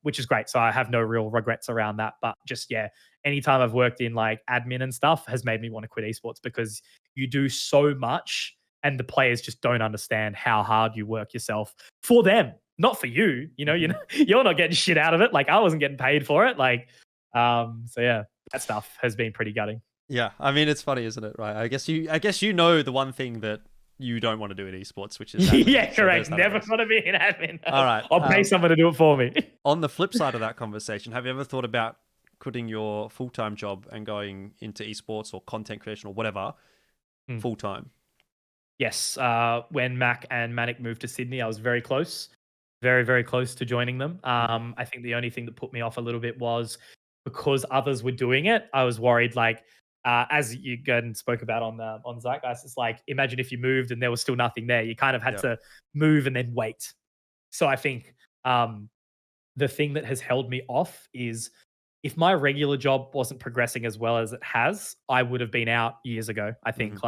which is great. So I have no real regrets around that. But just, yeah, anytime I've worked in like admin and stuff has made me want to quit esports because you do so much and the players just don't understand how hard you work yourself for them, not for you. You're not getting shit out of it. Like I wasn't getting paid for it. Like, so yeah, that stuff has been pretty gutting. Yeah, I mean it's funny, isn't it? Right? I guess you know the one thing that you don't want to do in esports, which is admin. Yeah, correct. Never want to be an admin. All right, I'll pay someone to do it for me. On the flip side of that conversation, have you ever thought about quitting your full-time job and going into esports or content creation or whatever full-time? Yes. When Mac and Manic moved to Sydney, I was very close, very, very close to joining them. I think the only thing that put me off a little bit was because others were doing it. I was worried, like, as you spoke about on Zeitgeist, it's like, imagine if you moved and there was still nothing there. You kind of had to move and then wait. So I think the thing that has held me off is if my regular job wasn't progressing as well as it has, I would have been out years ago, I think.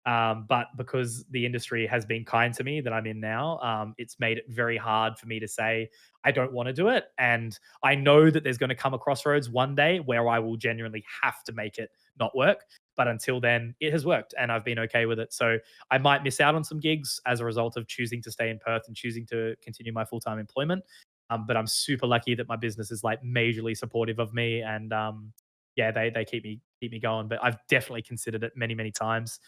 But because the industry has been kind to me that I'm in now, it's made it very hard for me to say, I don't want to do it. And I know that there's going to come a crossroads one day where I will genuinely have to make it not work. But until then, it has worked and I've been okay with it. So I might miss out on some gigs as a result of choosing to stay in Perth and choosing to continue my full-time employment. But I'm super lucky that my business is like majorly supportive of me. And yeah, they keep me going. But I've definitely considered it many, many times.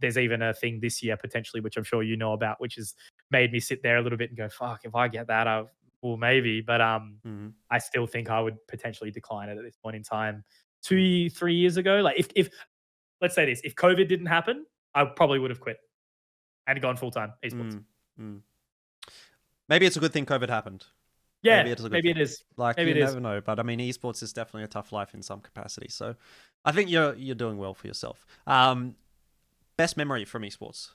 There's even a thing this year potentially, which I'm sure you know about, which is made me sit there a little bit and go, fuck, if I get that, well, maybe. But I still think I would potentially decline it at this point in time. 3 years ago, like if let's say this, if COVID didn't happen, I probably would have quit and gone full time esports. Maybe it's a good thing COVID happened. Yeah, maybe it is. Like, maybe you it never know. But I mean, esports is definitely a tough life in some capacity. So I think you're doing well for yourself. Best memory from esports?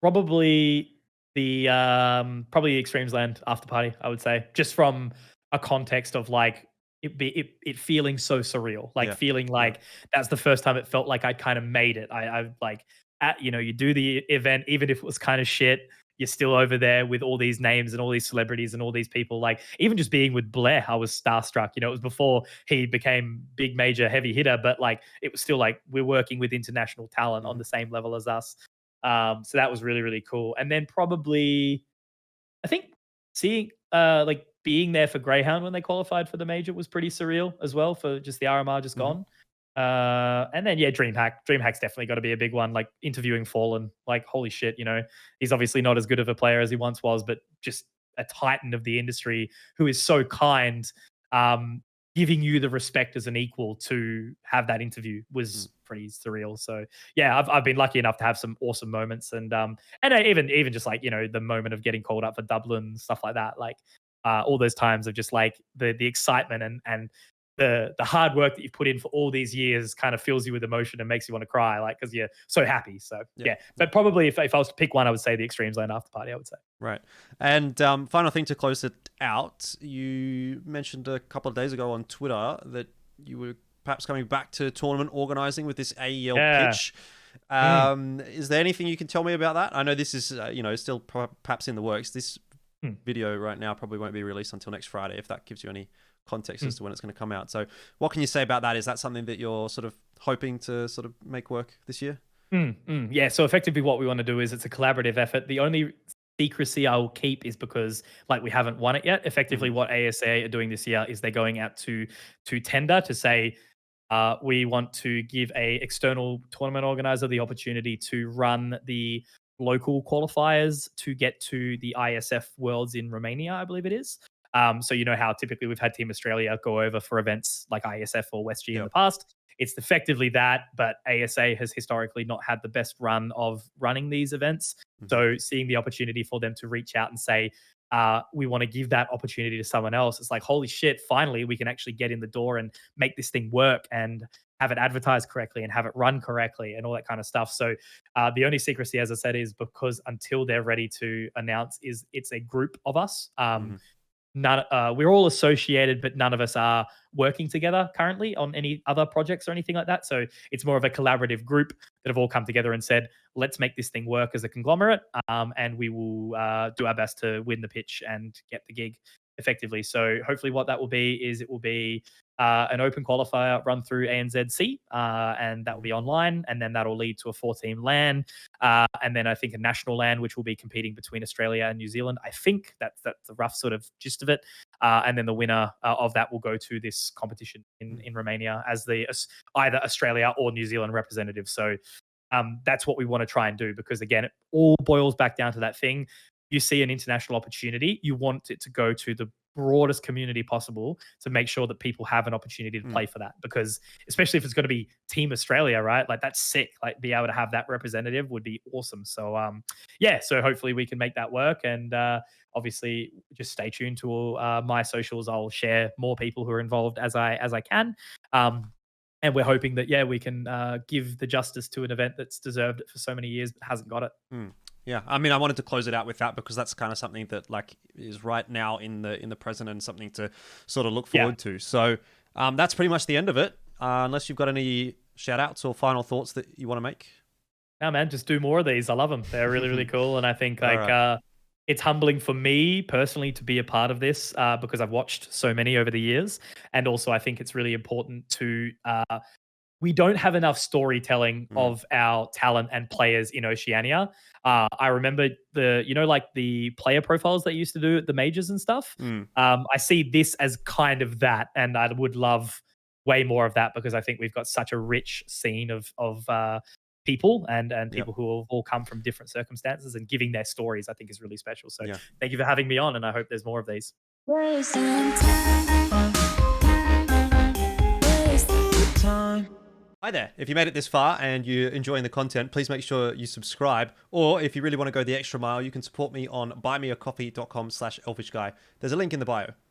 Probably the Extremes Land after party, I would say, just from a context of like it feeling so surreal, like feeling like that's the first time it felt like I kind of made it. I like you do the event, even if it was kind of shit, you're still over there with all these names and all these celebrities and all these people. Like even just being with Blair, I was starstruck. It was before he became big major heavy hitter, but like it was still like we're working with international talent on the same level as us. So that was really, really cool. And then probably I think seeing like being there for Greyhound when they qualified for the major was pretty surreal as well, for just the RMR just gone. And then Dreamhack's definitely got to be a big one. Like interviewing Fallen, like holy shit, he's obviously not as good of a player as he once was, but just a titan of the industry who is so kind, giving you the respect as an equal to have that interview was pretty surreal. So yeah, I've been lucky enough to have some awesome moments, and even just like the moment of getting called up for Dublin, stuff like that, like all those times of just like the excitement and the hard work that you've put in for all these years kind of fills you with emotion and makes you want to cry, like because you're so happy. So yeah. But probably if I was to pick one, I would say the Extremes Land after party, I would say. Right. And final thing to close it out, you mentioned a couple of days ago on Twitter that you were perhaps coming back to tournament organizing with this AEL pitch. Is there anything you can tell me about that? I know this is still perhaps in the works. This video right now probably won't be released until next Friday, if that gives you any context as to when it's going to come out. So what can you say about that? Is that something that you're sort of hoping to sort of make work this year? Yeah, so effectively what we want to do is it's a collaborative effort. The only secrecy I will keep is because like we haven't won it yet. Effectively what ASA are doing this year is they're going out to tender to say we want to give a external tournament organizer the opportunity to run the local qualifiers to get to the ISF Worlds in Romania, I believe it is. So you know how typically we've had Team Australia go over for events like ISF or WestG in the past. It's effectively that, but ASA has historically not had the best run of running these events. So seeing the opportunity for them to reach out and say, we want to give that opportunity to someone else, it's like, holy shit, finally we can actually get in the door and make this thing work and have it advertised correctly and have it run correctly and all that kind of stuff. So the only secrecy, as I said, is because until they're ready to announce, is it's a group of us. We're all associated, but none of us are working together currently on any other projects or anything like that. So it's more of a collaborative group that have all come together and said, let's make this thing work as a conglomerate, and we will do our best to win the pitch and get the gig effectively. So hopefully what that will be is it will be an open qualifier run through ANZC, and that will be online, and then that'll lead to a 4-team LAN, and then I think a national LAN, which will be competing between Australia and New Zealand. I think that's the rough sort of gist of it, and then the winner of that will go to this competition in Romania as the either Australia or New Zealand representative. So that's what we want to try and do, because again, it all boils back down to that thing. You see an international opportunity, you want it to go to the broadest community possible to make sure that people have an opportunity to play for that, because especially if it's going to be Team Australia, right? Like that's sick. Like be able to have that representative would be awesome. So so hopefully we can make that work, and obviously just stay tuned to all my socials. I'll share more people who are involved as I can. And we're hoping that we can give the justice to an event that's deserved it for so many years but hasn't got it. Yeah, I mean, I wanted to close it out with that because that's kind of something that like is right now in the present and something to sort of look forward to. So that's pretty much the end of it. Unless you've got any shout outs or final thoughts that you want to make. No, man, just do more of these. I love them. They're really, really cool. And I think it's humbling for me personally to be a part of this because I've watched so many over the years. And also I think it's really important to we don't have enough storytelling of our talent and players in Oceania. I remember the player profiles that you used to do at the majors and stuff. I see this as kind of that, and I would love way more of that because I think we've got such a rich scene of people and people who have all come from different circumstances, and giving their stories, I think, is really special. So thank you for having me on, and I hope there's more of these. Hi there. If you made it this far and you're enjoying the content, please make sure you subscribe. Or if you really want to go the extra mile, you can support me on buymeacoffee.com/elfishguy. There's a link in the bio.